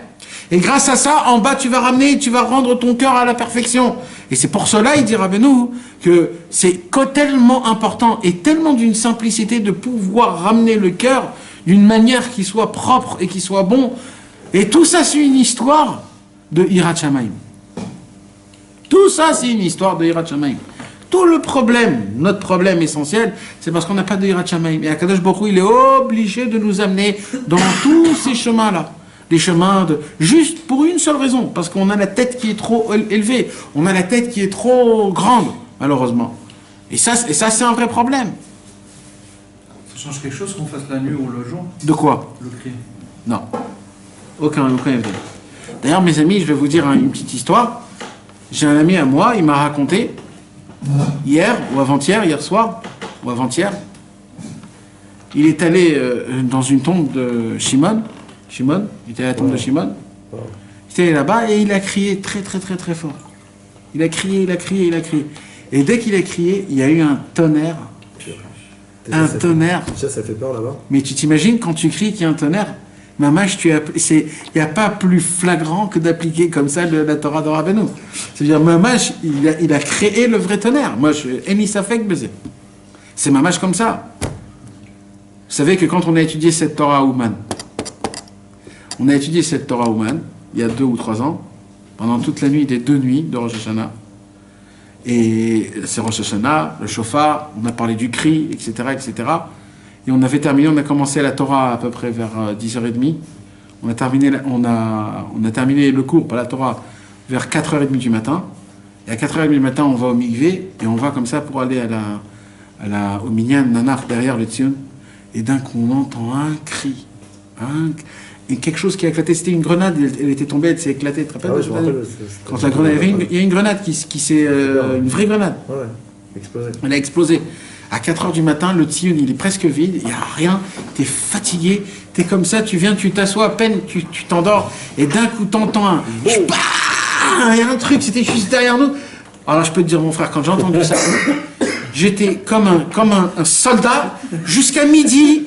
Et grâce à ça, en bas, tu vas ramener, tu vas rendre ton cœur à la perfection. Et c'est pour cela, il dit Rabbeinu, que c'est tellement important et tellement d'une simplicité de pouvoir ramener le cœur d'une manière qui soit propre et qui soit bon. Et tout ça, c'est une histoire de Hirat Shamayim. Tout ça, c'est une histoire de Hirat Shamayim. Tout le problème, notre problème essentiel, c'est parce qu'on n'a pas de Hirat Shamayim. Et Akadosh Baruch Hu, il est obligé de nous amener dans tous ces chemins-là. Des chemins juste pour une seule raison, parce qu'on a la tête qui est trop élevée, on a la tête qui est trop grande, malheureusement. Et ça c'est un vrai problème. Ça change quelque chose qu'on fasse la nuit ou le jour? De quoi? Le cri. Non. Aucun événement. D'ailleurs, mes amis, je vais vous dire une petite histoire. J'ai un ami à moi, il m'a raconté, hier soir, ou avant-hier, il est allé dans une tombe de Shimon, il était à la tombe de Shimon. Il était là-bas et il a crié très très très très fort. Il a crié. Et dès qu'il a crié, il y a eu un tonnerre. Tonnerre. Ça fait peur là-bas. Mais tu t'imagines quand tu cries qu'il y a un tonnerre, Mamash, il n'y a pas plus flagrant que d'appliquer comme ça la Torah de Rabbeinu. C'est-à-dire, Mamash, il a créé le vrai tonnerre. Moi, Eni Safek baiser. C'est Mamash comme ça. Vous savez que quand on a étudié cette Torah Ouman, il y a 2 ou 3 ans, pendant toute la nuit des 2 nuits de Rosh Hashanah. Et c'est Rosh Hashanah, le shofar, on a parlé du cri, etc., etc. Et on avait terminé, on a commencé la Torah à peu près vers 10h30. On a terminé le cours, pas la Torah, vers 4h30 du matin. Et à 4h30 du matin, on va au mikvé, et on va comme ça pour aller au minyan nanar derrière le tzion. Et d'un coup, on entend un cri. Et quelque chose qui a éclaté, c'était une grenade, elle était tombée, elle s'est éclatée. Tu te rappelles? Quand la grenade, il y a une grenade qui s'est... une vraie grenade. Ouais, explosé. Elle a explosé. À 4h du matin, le tzion, il est presque vide, il n'y a rien, tu es fatigué, tu es comme ça, tu viens, tu t'assois à peine, tu t'endors, et d'un coup, t'entends un... Il y a un truc, c'était juste derrière nous. Alors je peux te dire, mon frère, quand j'ai entendu ça, j'étais comme un soldat jusqu'à midi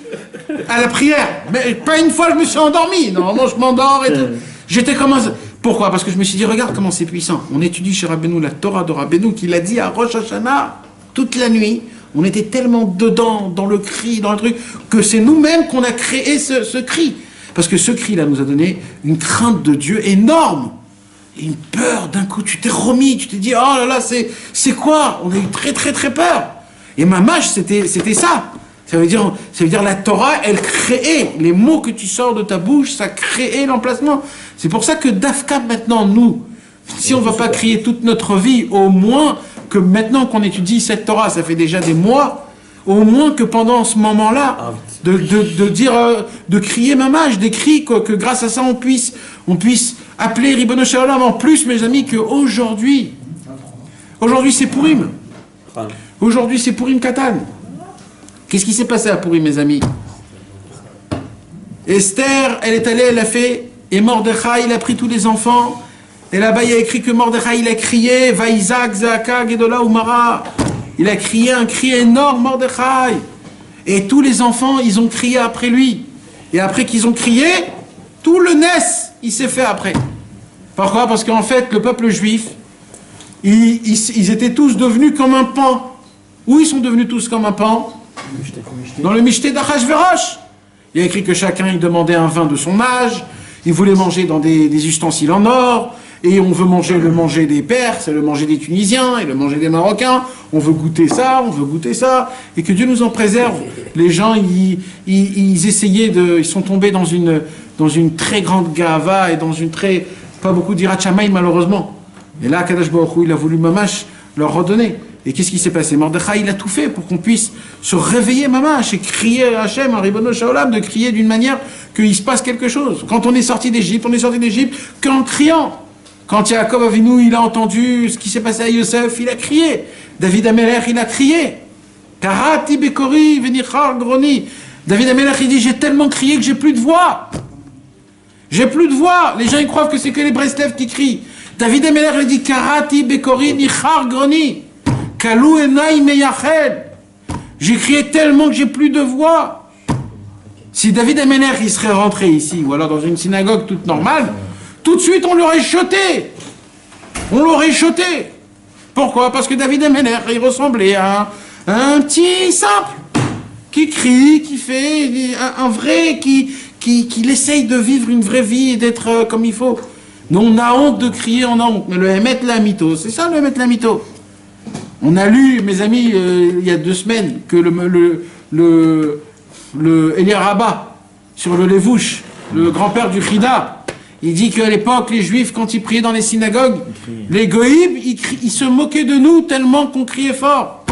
à la prière. Mais pas une fois je me suis endormi. Normalement je m'endors et tout. J'étais comme un... Pourquoi? Parce que je me suis dit, regarde comment c'est puissant. On étudie chez Rabbeinu la Torah de Rabbeinu qui l'a dit à Rosh Hashanah toute la nuit. On était tellement dedans, dans le cri, dans le truc, que c'est nous-mêmes qu'on a créé ce cri. Parce que ce cri-là nous a donné une crainte de Dieu énorme. Et une peur, d'un coup, tu t'es remis, tu t'es dit, oh là là, c'est quoi? On a eu très très très peur. Et Mamash, c'était ça. Ça veut dire la Torah, elle créait, les mots que tu sors de ta bouche, ça créait l'emplacement. C'est pour ça que Dafka, maintenant, nous, si on ne va pas crier toute notre vie, au moins que maintenant qu'on étudie cette Torah, ça fait déjà des mois, au moins que pendant ce moment-là, de dire, de crier Mamash, des cris, que grâce à ça on puisse appeler Ribono Shel Olam. En plus, mes amis, qu'aujourd'hui c'est Purim. Aujourd'hui c'est Purim Katan. Qu'est-ce qui s'est passé à Pourim, mes amis? Esther, elle est allée, elle a fait, et Mordechai, il a pris tous les enfants, et là-bas il y a écrit que Mordechai, il a crié, Vaïzak, Zaka, Gedola, Umara. Il a crié un cri énorme, Mordechai. Et tous les enfants, ils ont crié après lui. Et après qu'ils ont crié, tout le Ness, il s'est fait après. Pourquoi? Parce qu'en fait, le peuple juif, ils étaient tous devenus comme un pan. Où ils sont devenus tous comme un pan? Dans le Michté d'Achashverosh. Il y a écrit que chacun, il demandait un vin de son âge. Il voulait manger dans des ustensiles en or. Et on veut manger le manger des Perses, et le manger des Tunisiens, et le manger des Marocains. On veut goûter ça, on veut goûter ça. Et que Dieu nous en préserve. Les gens, ils essayaient ils sont tombés dans une très grande gava et dans une très... Pas beaucoup d'Irat Shamaï, malheureusement. Et là, Kadosh Baruch Hu, il a voulu mamash leur redonner. Et qu'est-ce qui s'est passé? Mordechai, il a tout fait pour qu'on puisse se réveiller mamash et crier à Hachem, à Ribono Shaolam, de crier d'une manière qu'il se passe quelque chose. Quand on est sorti d'Égypte, qu'en criant. Quand Yaakov Avinu, il a entendu ce qui s'est passé à Yosef, il a crié. David Amelech, il a crié. Karati Bekori, Venichar Groni. David Amelech, il dit, j'ai tellement crié que j'ai plus de voix. J'ai plus de voix. Les gens, ils croient que c'est que les Breslev qui crient. David Amelech, il dit, Karati Bekori, Nichar Groni. Kalou Enai Meyachel. J'ai crié tellement que j'ai plus de voix. Si David Amelech, il serait rentré ici, ou alors dans une synagogue toute normale, tout de suite, on l'aurait jeté. On l'aurait jeté. Pourquoi? Parce que David Amelech, il ressemblait à un petit simple qui crie, qui fait un vrai, qui essaye de vivre une vraie vie et d'être comme il faut. Nous, on a honte de crier, on a honte. Mais le Emet Lamito, c'est ça le Emet Lamito. On a lu, mes amis, il y a 2 semaines, que le Elia Rabba, sur le Levouche, le grand-père du Chida, il dit qu'à l'époque, les Juifs, quand ils priaient dans les synagogues, les Goïbs, ils se moquaient de nous tellement qu'on criait fort.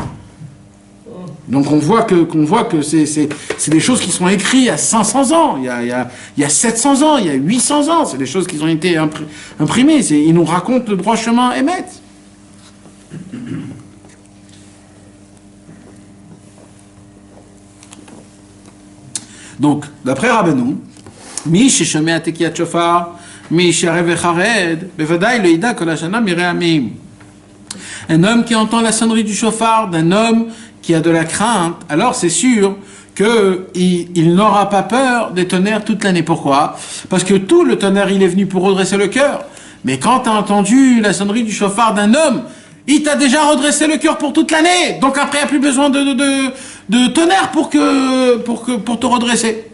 Donc on voit que c'est des choses qui sont écrites il y a 500 ans, il y a 700 ans, il y a 800 ans. C'est des choses qui ont été imprimées. Ils nous racontent le droit chemin Emet. Donc, d'après Rabbeinu, Mi sheshomea tekiyat shofar, mi sharev echared, bevadai le ida kol hashana mirei amim. Un homme qui entend la sonnerie du chauffard d'un homme qui a de la crainte, alors c'est sûr qu'il n'aura pas peur des tonnerres toute l'année. Pourquoi? Parce que tout le tonnerre, il est venu pour redresser le cœur. Mais quand tu as entendu la sonnerie du chauffard d'un homme, il t'a déjà redressé le cœur pour toute l'année. Donc après, il n'y a plus besoin de tonnerre pour te redresser.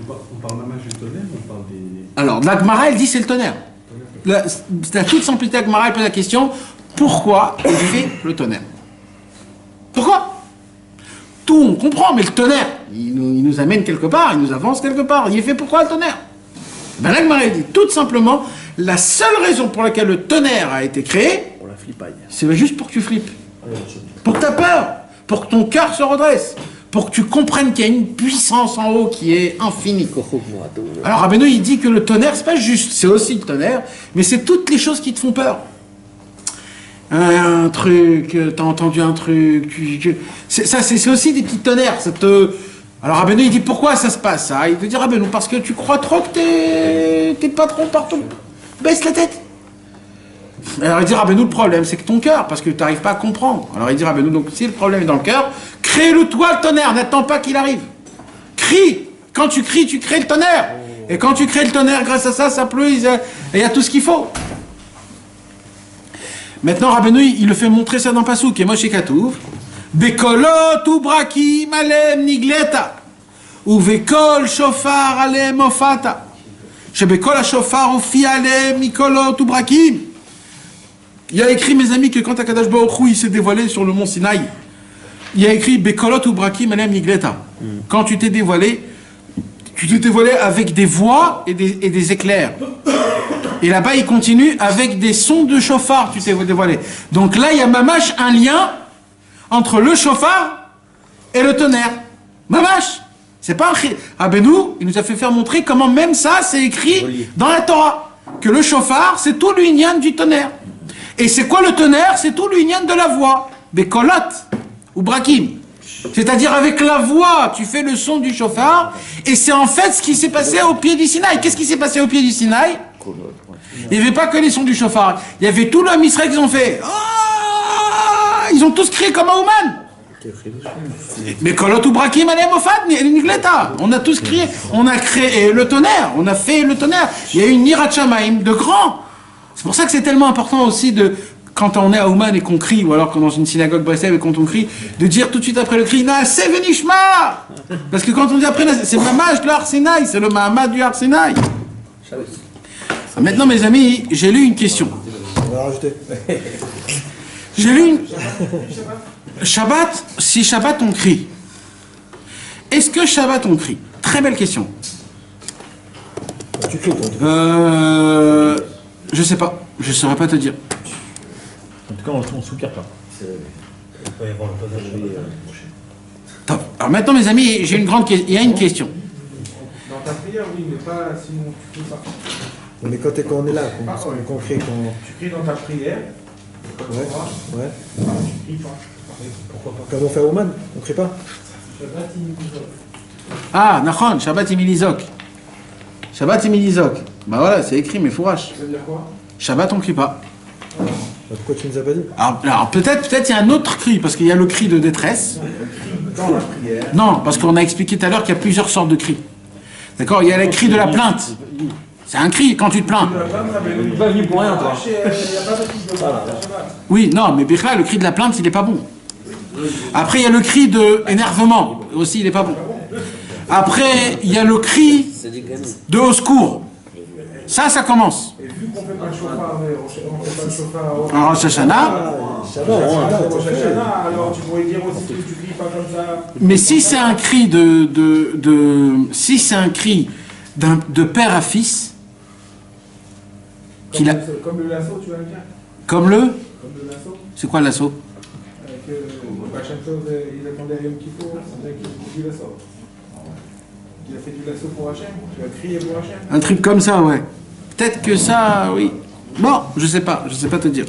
On parle même du tonnerre, on parle des... Alors, la Gemara, elle dit c'est le tonnerre. La toute simplicité, la Gemara, elle pose la question, pourquoi il fait le tonnerre? Pourquoi? Tout, on comprend, mais le tonnerre, il nous amène quelque part, il nous avance quelque part. Il est fait pourquoi le tonnerre? Ben, la Gemara, elle dit tout simplement, la seule raison pour laquelle le tonnerre a été créé, Pour la flippaille. c'est juste pour que tu flippes. Pour que tu aies peur. Pour que ton cœur se redresse. Pour que tu comprennes qu'il y a une puissance en haut qui est infinie. Alors Rabbeinu, il dit que le tonnerre, c'est pas juste, c'est aussi le tonnerre, mais c'est toutes les choses qui te font peur. Un truc, t'as entendu un truc, c'est aussi des petits tonnerres. Alors Rabbeinu, il dit pourquoi ça se passe ça? Il te dit Rabbeinu, parce que tu crois trop que t'es patron partout. Baisse la tête. Alors il dit Rabbeinu, le problème c'est que ton cœur, parce que tu n'arrives pas à comprendre. Alors il dit Rabbeinu, donc si le problème est dans le cœur, crée-le toi le tonnerre, n'attends pas qu'il arrive. Crie. Quand tu cries, tu crées le tonnerre. Et quand tu crées le tonnerre, grâce à ça, ça pleut, et il y a tout ce qu'il faut. Maintenant Rabbeinu, il le fait montrer ça dans Passouk, et Moshe Katouv, Bekolot ubrakim alem nigleta, ou vekol shofar alem ofata, shebekol shofar ofi alem mikolot ubrakim. Il y a écrit, mes amis, que quand Akadosh Baruch Hu, il s'est dévoilé sur le mont Sinaï, il y a écrit Bekolot ubrakim alem nigleta. Quand tu t'es dévoilé avec des voix et des éclairs. Et là-bas, il continue avec des sons de chauffard, tu t'es dévoilé. Donc là, il y a mamash un lien entre le chauffard et le tonnerre. Mamash. C'est pas un Rabbeinu, il nous a fait faire montrer comment même ça, c'est écrit dans la Torah. Que le chauffard, c'est tout l'union du tonnerre. Et c'est quoi le tonnerre? C'est tout l'union de la voix. Bekolot ou brakim. C'est-à-dire avec la voix, tu fais le son du chauffard, et c'est en fait ce qui s'est passé au pied du Sinaï. Qu'est-ce qui s'est passé au pied du Sinaï? Il n'y avait pas que les sons du chauffard. Il y avait tout l'homme Israël qui ont fait. Ah, ils ont tous crié comme Aouman. Mais Kolot ou Brakim, Nigleta. On a tous crié. On a créé le tonnerre. On a fait le tonnerre. Il y a eu une Yirat Shamayim de grand. C'est pour ça que c'est tellement important aussi de, quand on est à Ouman et qu'on crie, ou alors quand dans une synagogue Breslev et quand on crie, de dire tout de suite après le cri, Naaseh Venishma. Parce que quand on dit après, c'est le Mamaj de Har Sinaï, c'est le Mahamad du Har Sinaï. Maintenant, mes amis, j'ai lu une question. On va rajouter. J'ai lu une... Shabbat, si Shabbat on crie, est-ce que Shabbat on crie? Très belle question. Tu cries, toi. Je sais pas, je saurais pas te dire. En tout cas, on ne soupire pas. Il peut y avoir le tonnerre. Top. Alors maintenant, mes amis, j'ai une grande question. Il y a une question. Dans ta prière, oui, mais pas sinon tu cries pas. Mais quand on est là, qu'on crie, Tu cries dans ta prière. Ouais. Ouais. Tu cries pas. Pourquoi pas? Quand on fait Oman, on crie pas. Ah, Nachon, Shabbat Imilizok. Shabbat Imilizok. Bah voilà, c'est écrit, mais fourrache. Ça veut dire quoi? Shabbat, on crie pas. Pourquoi tu nous as pas dit? Alors peut-être il y a un autre cri, parce qu'il y a le cri de détresse. Dans la prière. Non, parce qu'on a expliqué tout à l'heure qu'il y a plusieurs sortes de cris. D'accord? Il y a le cri de la plainte. C'est un cri quand tu te plains. Il n'est pas venu pour rien, toi. Oui, non, mais Bichla, le cri de la plainte, il n'est pas bon. Après, il y a le cri de énervement. Aussi, il n'est pas bon. Après, il y a le cri de au secours. Ça commence. Et vu qu'on ne fait pas le chauffard, on fait pas le chauffard En Rosh Hashanah. alors tu pourrais dire aussi que tu cries pas comme ça. Mais si c'est un cri si c'est un cri de père à fils, qu'il a, Comme le lasso, tu vas le dire. comme le, Comme le lasso. c'est quoi le lasso? Avec Hachem Tov, il attendait Yom Kippour, c'est vrai qu'il a du lasso. Il a fait du lasso pour Hachem. Tu vas crier pour Hachem. Un truc comme ça, ouais. Peut-être que ça, oui. Bon, je sais pas te dire.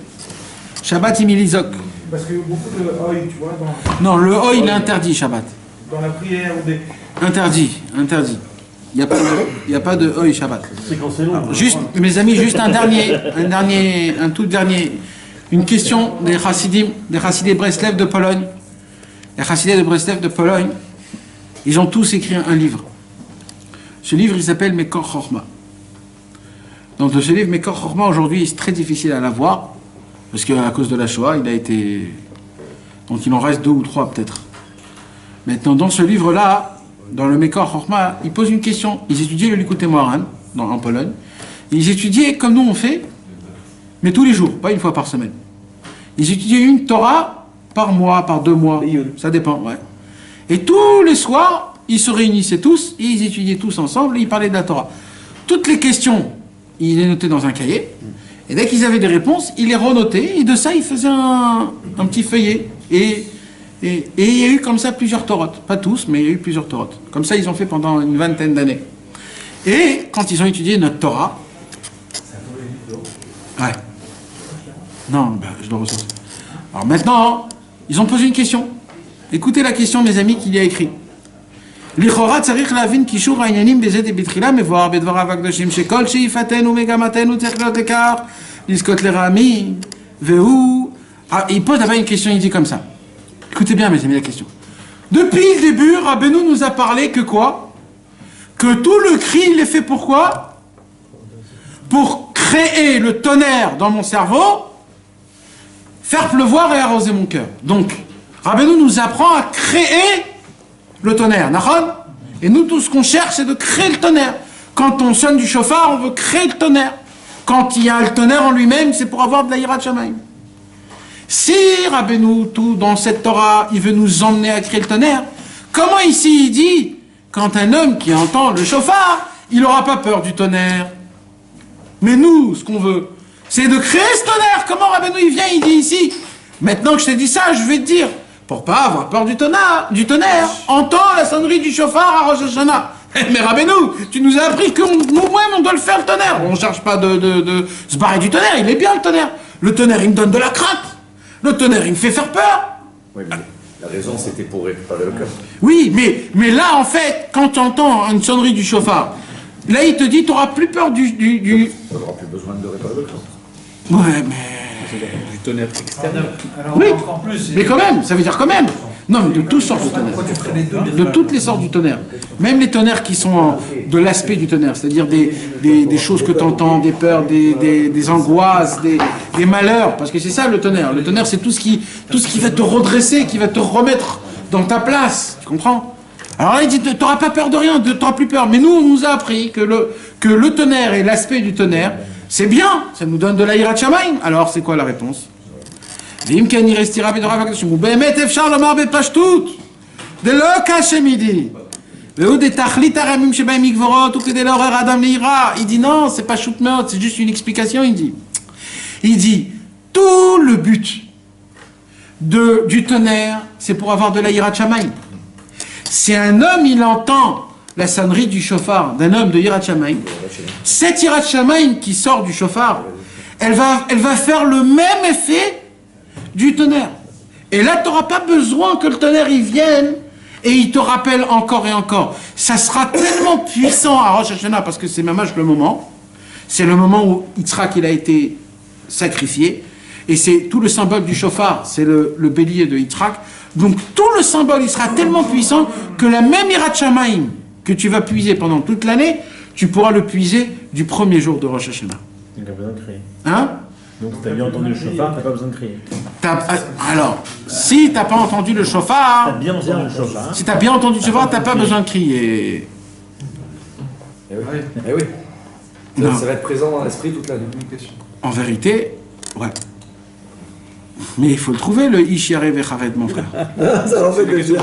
Shabbat Imilizok. Parce que beaucoup de oi, tu vois, Non, le oi, il est interdit, Shabbat. dans la prière ou des. Interdit. Il n'y a pas de oi Shabbat. C'est quand c'est long. Alors, juste, mes amis, juste un tout dernier, une question des Chassidés Breslev de Pologne. Les Chassidés de Breslev de Pologne, ils ont tous écrit un livre. Ce livre, il s'appelle Mekor Chorma. Donc, ce livre, Mekor Chorma, aujourd'hui, c'est très difficile à l'avoir, parce qu'à cause de la Shoah, il a été... Donc, il en reste 2 ou 3, peut-être. Maintenant, dans ce livre-là, dans le Mekor Chorma, ils posent une question. Ils étudiaient le Likutei Moharan, en Pologne. Ils étudiaient comme nous on fait, mais tous les jours, pas une fois par semaine. Ils étudiaient une Torah par mois, par 2 mois, ça dépend, ouais. Et tous les soirs, ils se réunissaient tous, et ils étudiaient tous ensemble, et ils parlaient de la Torah. Toutes les questions, ils les notaient dans un cahier, et dès qu'ils avaient des réponses, ils les renotaient, et de ça, ils faisaient un petit feuillet. Et il y a eu comme ça plusieurs Torotes. Pas tous, mais il y a eu plusieurs Torotes. Comme ça, ils ont fait pendant une 20aine d'années. Et quand ils ont étudié notre Torah... Ouais. Non, ben, je le ressens. Alors maintenant, ils ont posé une question. Écoutez la question, mes amis, qu'il y a écrit. לכאורה צריך להבין קישור העניינים בזה דבתחילה מבואר בדבריו הקדושים שכל שאיפתנו ומגמתנו צריך להיות לכך לזכות לרעמים והוא... Il pose d'abord une question, il dit comme ça. Écoutez bien, mes amis, la question. Depuis le début, Rabbeinu nous a parlé que quoi? Que tout le cri, il est fait pourquoi? Pour créer le tonnerre dans mon cerveau, faire pleuvoir et arroser mon cœur. Donc, Rabbeinu nous apprend à créer le tonnerre, Nahon. Et nous, tout ce qu'on cherche, c'est de créer le tonnerre. Quand on sonne du chauffard, on veut créer le tonnerre. Quand il y a le tonnerre en lui-même, c'est pour avoir de la Yirat Shamayim. Si Rabbeinu, tout dans cette Torah, il veut nous emmener à créer le tonnerre, comment ici il dit, quand un homme qui entend le chauffard, il n'aura pas peur du tonnerre? Mais nous, ce qu'on veut, c'est de créer ce tonnerre. Comment Rabbeinu il vient, il dit ici, maintenant que je t'ai dit ça, je vais te dire, pour pas avoir peur du tonnerre, entends la sonnerie du chauffard à Rosh Hashanah. Mais Rabbeinu, tu nous as appris que nous-mêmes on doit le faire le tonnerre. On ne cherche pas de se barrer du tonnerre, il est bien le tonnerre. Le tonnerre, il me donne de la crainte. Le tonnerre, il me fait faire peur. Oui, La raison, c'était pour réparer le cœur. Oui, mais là, en fait, quand tu entends une sonnerie du chauffard, là, il te dit, tu n'auras plus peur du... Tu n'auras plus besoin de réparer le cœur. Ouais, mais... Du tonnerre extérieur. Alors, Oui, encore plus. mais quand même, ça veut dire quand même. Non, mais de toutes sortes de tonnerres. De toutes les sortes du tonnerre. Même les tonnerres qui sont de l'aspect du tonnerre, c'est-à-dire des choses que tu entends, des peurs, des angoisses, des malheurs. Parce que c'est ça le tonnerre. Le tonnerre, c'est tout ce qui va te redresser, qui va te remettre dans ta place. Tu comprends? Alors là, il dit, tu n'auras pas peur de rien, tu n'auras plus peur. Mais nous, on nous a appris que le tonnerre et l'aspect du tonnerre, c'est bien, ça nous donne de la hirat shamayim. Alors, c'est quoi la réponse? ואם כן נראה סתירה בתורה והקדושים, ובאמת אפשר לומר בפשטות, דלא כשמידי, והוא דתכלית הרמים שבהם מגבורות, וכדי לעורר אדם ליראה. Il dit non, c'est pas shoot מאוד, c'est juste une explication, il dit, tout le but du tonnerre, c'est pour avoir de la hirat shamayim. Si un homme, il entend la sonnerie du chauffard d'un homme de hirat shamayim, cette hirat shamayim qui sort du chauffard, elle va faire le même effet du tonnerre. Et là, tu n'auras pas besoin que le tonnerre il vienne et il te rappelle encore et encore. Ça sera tellement puissant à Rosh Hashanah, parce que c'est mamash le moment. C'est le moment où Yitzhak il a été sacrifié. Et c'est tout le symbole du chauffard, c'est le bélier de Yitzhak. Donc tout le symbole, il sera tellement puissant que la même hirat shamayim que tu vas puiser pendant toute l'année, tu pourras le puiser du premier jour de Rosh Hashanah. Il a besoin de crier. Hein? Donc si t'as bien entendu le chauffard, t'as pas besoin de crier. Alors, si t'as pas entendu le T'as chauffard, bien entendu le chauffard. si t'as bien entendu le chauffard, t'as pas besoin de crier. Eh oui. Eh oui. Non. Ça va être présent dans l'esprit toute l'année. En vérité, ouais. Mais il faut le trouver, le Ishiare Vecharet, mon frère. Ça leur fait plaisir.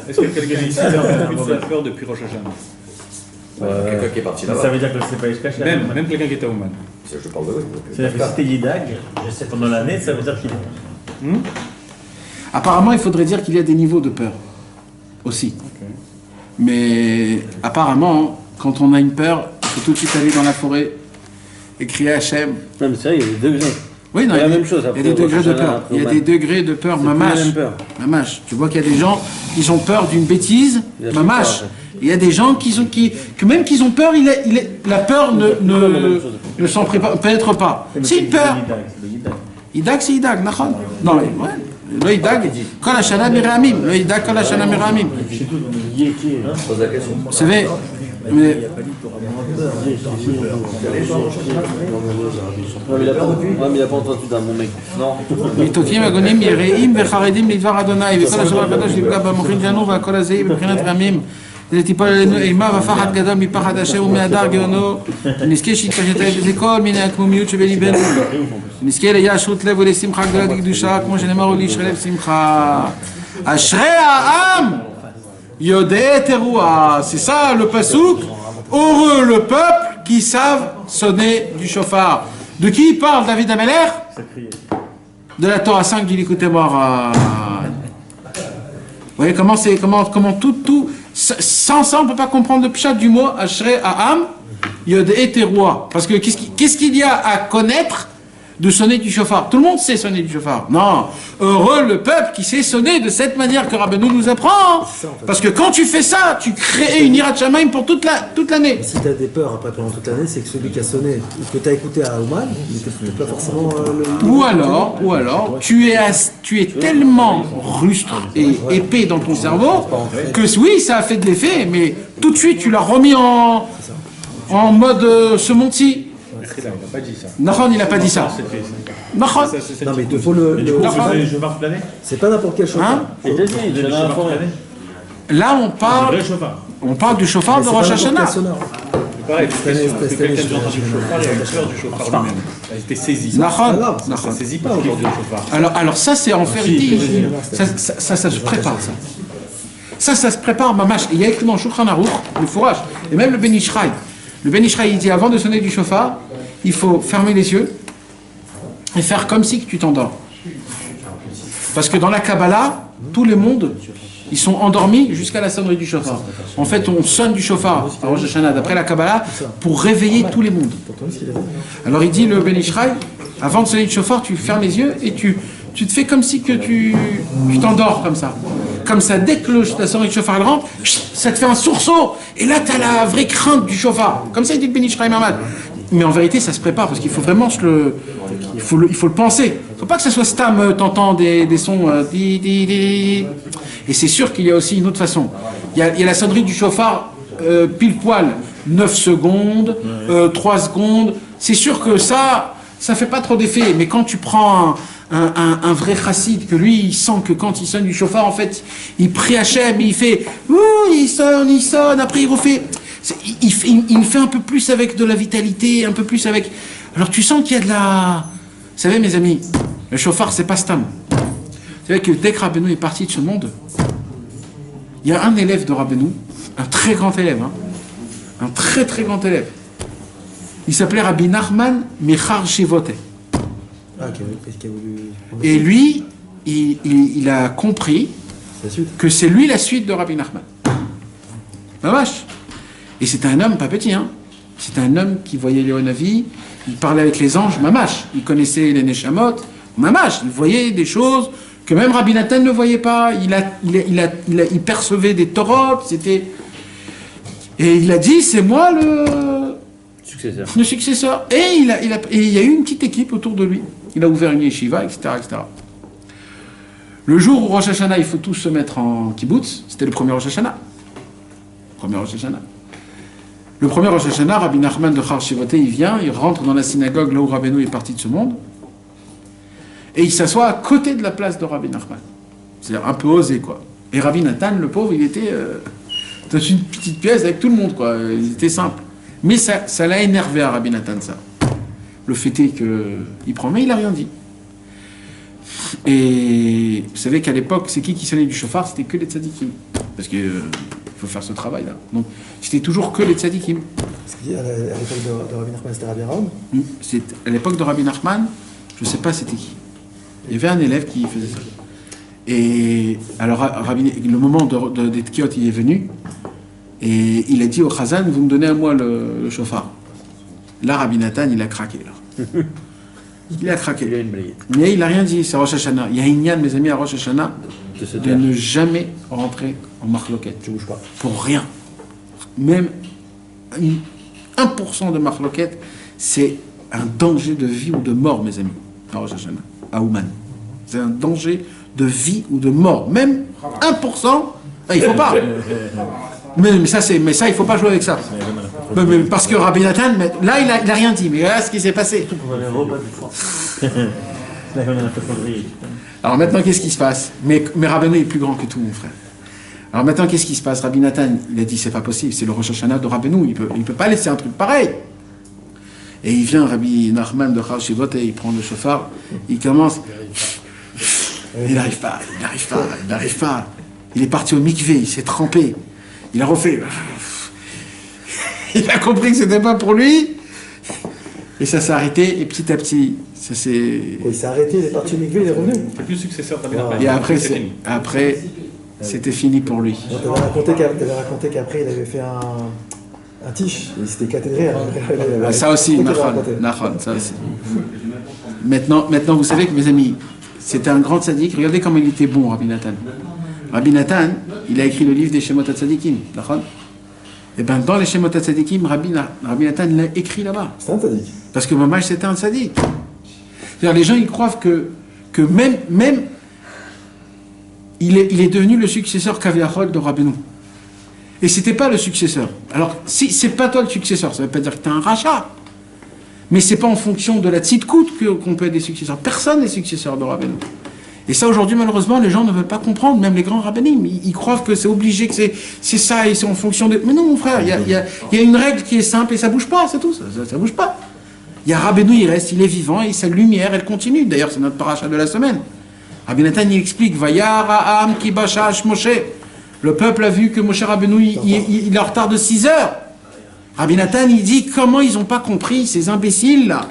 Est-ce que quelqu'un ici a plus de peur depuis Rosh Hashanah? Quelqu'un qui est parti là-bas. Ça veut dire que c'est pas Ishkash. Même quelqu'un qui était au Man. Je parle de oui. C'est-à-dire que si t'es Yidag, pendant l'année, ça veut dire qu'il est. Apparemment, il faudrait dire qu'il y a des niveaux de peur aussi. Mais apparemment, quand on a une peur, il faut tout de suite aller dans la forêt et crier Hachem. Non, mais c'est vrai, il y a des degrés. Oui, non, C'est la il y a même chose. il y a des degrés de peur. Il y a des degrés de peur, C'est plus la mamash. même peur. Mamash. Tu vois qu'il y a des gens qui ont peur d'une bêtise, Il a tout mamash. peur, Il y a des gens que même qu'ils ont peur, la peur ne s'en pénètre pas. C'est une peur. Idag, c'est Idag, nachon. Non, ouais. Le Idag, kol hashana miramim. Le Idag, kol hashana miramim. Pose la question. Vous savez, mais Ouais, mais il a pas entendu d'un mon mec. Non. מתוקים הגונים יראים וחרדים לדבר אדוני וכל השבוע הקדוש יפגע במוחין שלנו והכל הזה יהיה בבחינת רמים כדי תיפול עלינו אימה ופחד גדול מפחד השם ומהדר גאונו ונזכה שיתפשט לכל מיני הקמומיות שבליבנו ונזכה לישרות לב ולשמחה גדולה לקדושה כמו שנאמר ולישרי לב שמחה אשרי העם יודעי תרועה. C'est ça le pasouk. Heureux le peuple qui savent sonner du chauffard. De qui il parle David Ameler? De la Torah 5 du Likutei Moharan. Vous voyez comment tout sans ça on ne peut pas comprendre le pshat du mot Ashrei Ha'am Yodei Teruah. Parce que qu'est-ce qu'il y a à connaître de sonner du chauffard? Tout le monde sait sonner du chauffard. Non, heureux le peuple qui sait sonner de cette manière que Rabbeinu nous apprend. Parce que quand tu fais ça, tu crées une hirat shamayim pour toute l'année. Si tu as des peurs après pendant toute l'année, c'est que celui qui a sonné, que tu as écouté à Ouman, il n'était pas forcément Ou alors, tu es tellement rustre et épais dans ton cerveau que oui, ça a fait de l'effet, mais tout de suite tu l'as remis en mode semonti. Il n'a pas dit ça. Nahon, il n'a pas dit ça. Nahon. Non, mais il te faut le. Je marche l'année. C'est pas n'importe quel chauffard. Hein? Il a dit, il a la forêt. Là, on parle du chauffard de Rosh Hashanah. Pareil, c'est quelqu'un qui a entendu le chauffard et a eu peur du chauffard lui-même. Il a été saisi. Nahon. Ça saisit pas aujourd'hui le chauffard. Alors ça, c'est en vérité. Ça se prépare, ça. Ça se prépare, mamash. Il y a écrit dans Shulchan Aruch, le fourrage, et même le Ben Ishraï. Le Ben Ishraï, il dit avant de sonner du chauffard, il faut fermer les yeux et faire comme si tu t'endors. Parce que dans la Kabbalah, tous les mondes, ils sont endormis jusqu'à la sonnerie du chauffard. En fait, on sonne du chauffard à Rosh Hashanah, d'après la Kabbalah, pour réveiller tous les mondes. Alors il dit, le Ben Ishraï, avant de sonner du chauffard, tu fermes les yeux et tu tu te fais comme si que tu t'endors comme ça. Comme ça, dès que la sonnerie du chauffard rentre, ça te fait un sursaut. Et là, tu as la vraie crainte du chauffard. Comme ça, il dit le Béni Shraïm Ahmad. Mais en vérité, ça se prépare parce qu'il faut vraiment il faut le penser. Il ne faut pas que ça soit stam, t'entends des sons. Et c'est sûr qu'il y a aussi une autre façon. Il y a la sonnerie du chauffard pile poil, 9 secondes, 3 secondes. C'est sûr que ça fait pas trop d'effet. Mais quand tu prends un vrai chassid, que lui, il sent que quand il sonne du chauffard, en fait, il prie Hachem, il fait, il sonne, après il refait. Il fait un peu plus avec de la vitalité, un peu plus avec... Alors tu sens qu'il y a de la... Vous savez, mes amis, le chauffard, c'est pas stam. Vous savez que dès que Rabbeinu est parti de ce monde, il y a un élève de Rabbeinu, un très grand élève, un très très grand élève. Il s'appelait Rabbi Nachman Michar Shevote. Et lui, il a compris que c'est lui la suite de Rabbi Nachman. Mamash. Et c'était un homme pas petit, C'était un homme qui voyait les Onavi, il parlait avec les anges, mamash. Il connaissait les Neshamot, mamash. Il voyait des choses que même Rabbi Nathan ne voyait pas. Il percevait des Torot, c'était... Et il a dit, c'est moi le successeur. Et il y a eu une petite équipe autour de lui. Il a ouvert une yeshiva, etc., etc. Le jour où Rosh Hashanah, il faut tous se mettre en kibbutz, c'était le premier Rosh Hashanah. Le premier Rosh Hashanah, Rabbi Nachman de Char Shevote, il vient, il rentre dans la synagogue là où Rabbeinu est parti de ce monde, et il s'assoit à côté de la place de Rabbi Nachman. C'est-à-dire un peu osé, quoi. Et Rabbi Nathan, le pauvre, il était dans une petite pièce avec tout le monde, quoi. Il était simple. Mais ça l'a énervé à Rabbi Nathan, ça. Le fait est qu'il prend, mais il n'a rien dit. Et vous savez qu'à l'époque, c'est qui sonnait du chauffard? C'était que les tzadikim. Parce que... faut faire ce travail-là. Donc, c'était toujours que les tzadikim. À l'époque de Rabbi Nachman, c'était Rabbi Raoum? À l'époque de Rabbi Nachman, je ne sais pas c'était qui. Il y avait un élève qui faisait ça. Et alors, le moment des Tkiot, il est venu, et il a dit au Chazan, vous me donnez à moi le chauffard. Là, Rabbi Nathan, il a craqué. Là. Il a craqué. Mais il n'a rien dit, c'est Rosh Hashanah. Il y a une yann, mes amis, à Rosh Hashanah, de ne jamais rentrer en marloquette. Tu bouges pas. Pour rien. Même 1% de marloquette, c'est un danger de vie ou de mort, mes amis, à Rosh Hashanah, à Ouman. C'est un danger de vie ou de mort. Même 1%, il ne faut pas. Mais ça, il ne faut pas jouer avec ça. Mais parce que Rabbi Nathan, là, il n'a rien dit. Mais voilà ce qui s'est passé. Alors maintenant, qu'est-ce qui se passe? Mais Rabbeinu est plus grand que tout, mon frère. Alors maintenant, qu'est-ce qui se passe? Rabbi Nathan, il a dit, c'est pas possible, c'est le Rosh Hashanah de Rabbeinu, il peut pas laisser un truc pareil. Et il vient, Rabbi Nachman de Char Shevote, et il prend le chauffard, il commence... Il n'arrive pas. Il est parti au mikvé, il s'est trempé. Il a refait. Il a compris que c'était pas pour lui. Et ça s'est arrêté, et petit à petit, ça s'est... Il s'est arrêté, il est parti au mikvé, il est revenu. C'est plus successeur de Rabbi Nachman. Et après, c'était fini pour lui. Tu avais raconté qu'après, il avait fait un tiche, il s'était cathédré. Ça aussi, Nachon, ça aussi. Maintenant, vous savez que, mes amis, c'était un grand tzaddik. Regardez comment il était bon, Rabbi Nathan. Rabbi Nathan, il a écrit le livre des Shemot HaTzadikim. Et bien, dans les Shemot HaTzadikim, Rabbi Nathan l'a écrit là-bas. C'est un tzaddik. Parce que Mamash, c'était un tzaddik. C'est-à-dire, les gens, ils croient que même il est devenu le successeur Kaviachol de Rabbeinu. Et c'était pas le successeur. Alors, si c'est pas toi le successeur, ça veut pas dire que tu es un rachat. Mais c'est pas en fonction de la tzidkout qu'on peut être des successeurs. Personne n'est successeur de Rabbeinu. Et ça, aujourd'hui, malheureusement, les gens ne veulent pas comprendre, même les grands rabbinim. Ils croient que c'est obligé, que c'est ça, et c'est en fonction de... Mais non, mon frère, il y a une règle qui est simple, et ça bouge pas, c'est tout, ça bouge pas. Il y a Rabbeinu, il reste, il est vivant, et sa lumière, elle continue. D'ailleurs, c'est notre paracha de la semaine. Rabbi Nathan, il explique, Vayar ha'am ki bashash Moshe. Le peuple a vu que Moshe Rabbeinu, il est en retard de 6 heures. Rabbi Nathan, il dit, comment ils n'ont pas compris, ces imbéciles-là?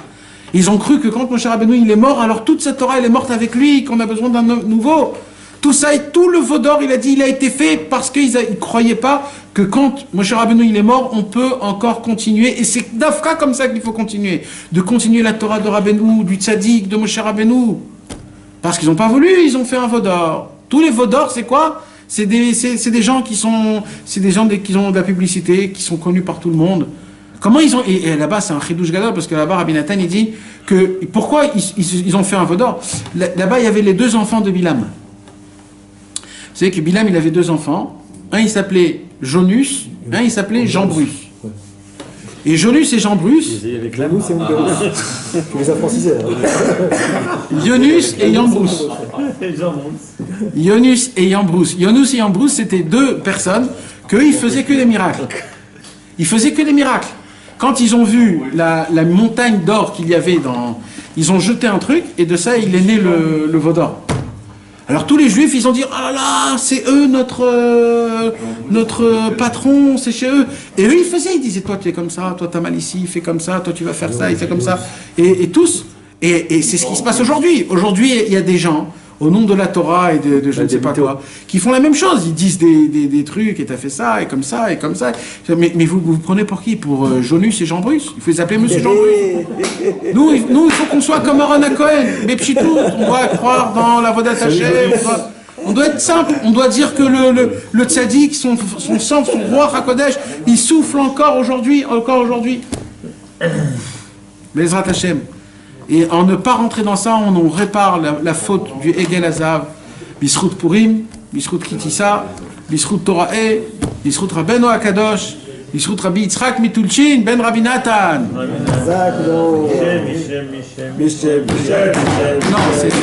Ils ont cru que quand Moshe Rabbeinu il est mort, alors toute cette Torah elle est morte avec lui, qu'on a besoin d'un nouveau. Tout ça, et tout le veau d'or, il a dit, il a été fait parce qu'ils ne croyaient pas que quand Moshe Rabbeinu il est mort, on peut encore continuer. Et c'est d'Afka comme ça qu'il faut continuer. De continuer la Torah de Rabbeinu, du tzaddik, de Moshe Rabbeinu. Parce qu'ils n'ont pas voulu, ils ont fait un veau d'or. Tous les veaux d'or, c'est quoi? C'est des gens qui sont, qui ont de la publicité, qui sont connus par tout le monde. Comment ils ont, et là-bas c'est un chidouche gadol, parce que là-bas Rabbi Nathan il dit que, pourquoi ils ont fait un veau d'or? Là-bas il y avait les 2 enfants de Bilam. Vous savez que Bilam il avait 2 enfants, un il s'appelait Jonus, un il s'appelait Jambrus. Et Jonus et Jambrus, Tu les as francisés. Yonus et Yambrus. Yonus et Yambrus. Yonus et Yambrus, c'était 2 personnes qu'eux, ils faisaient que des miracles. Ils faisaient que des miracles. Quand ils ont vu la montagne d'or qu'il y avait dans... Ils ont jeté un truc, et de ça, il est né le veau d'or. Alors tous les juifs, ils ont dit, oh là là, c'est eux notre patron, c'est chez eux. Et eux, ils faisaient, ils disaient, toi tu es comme ça, toi t'as mal ici, il fait comme ça, toi tu vas faire ça, il fait comme ça. Et tous. Et c'est ce qui se passe aujourd'hui. Aujourd'hui, il y a des gens, au nom de la Torah et de je ne sais pas quoi, qui font la même chose. Ils disent des trucs, et t'as fait ça, et comme ça, et comme ça. Mais vous prenez pour qui? Pour Jonus et Jambrus? Il faut les appeler Monsieur Jambrus. Nous, il faut qu'on soit comme Aaron Cohen. Mais pchitout, on doit croire dans la Vodat Hashem. On doit être simple. On doit dire que le tzaddik, son sang, son roi Hakodesh, il souffle encore aujourd'hui. Bezrat Hashem. Et en ne pas rentrer dans ça, on répare la faute du Egel Azav, Bisrout Purim, Bisrout Kitissa, Bisrout Torah, Bisrout Rabbeinu Akadosh, Bisrout Rabbi Yitzhak Mitulchin, Ben Rabbi Nathan. Non, c'est...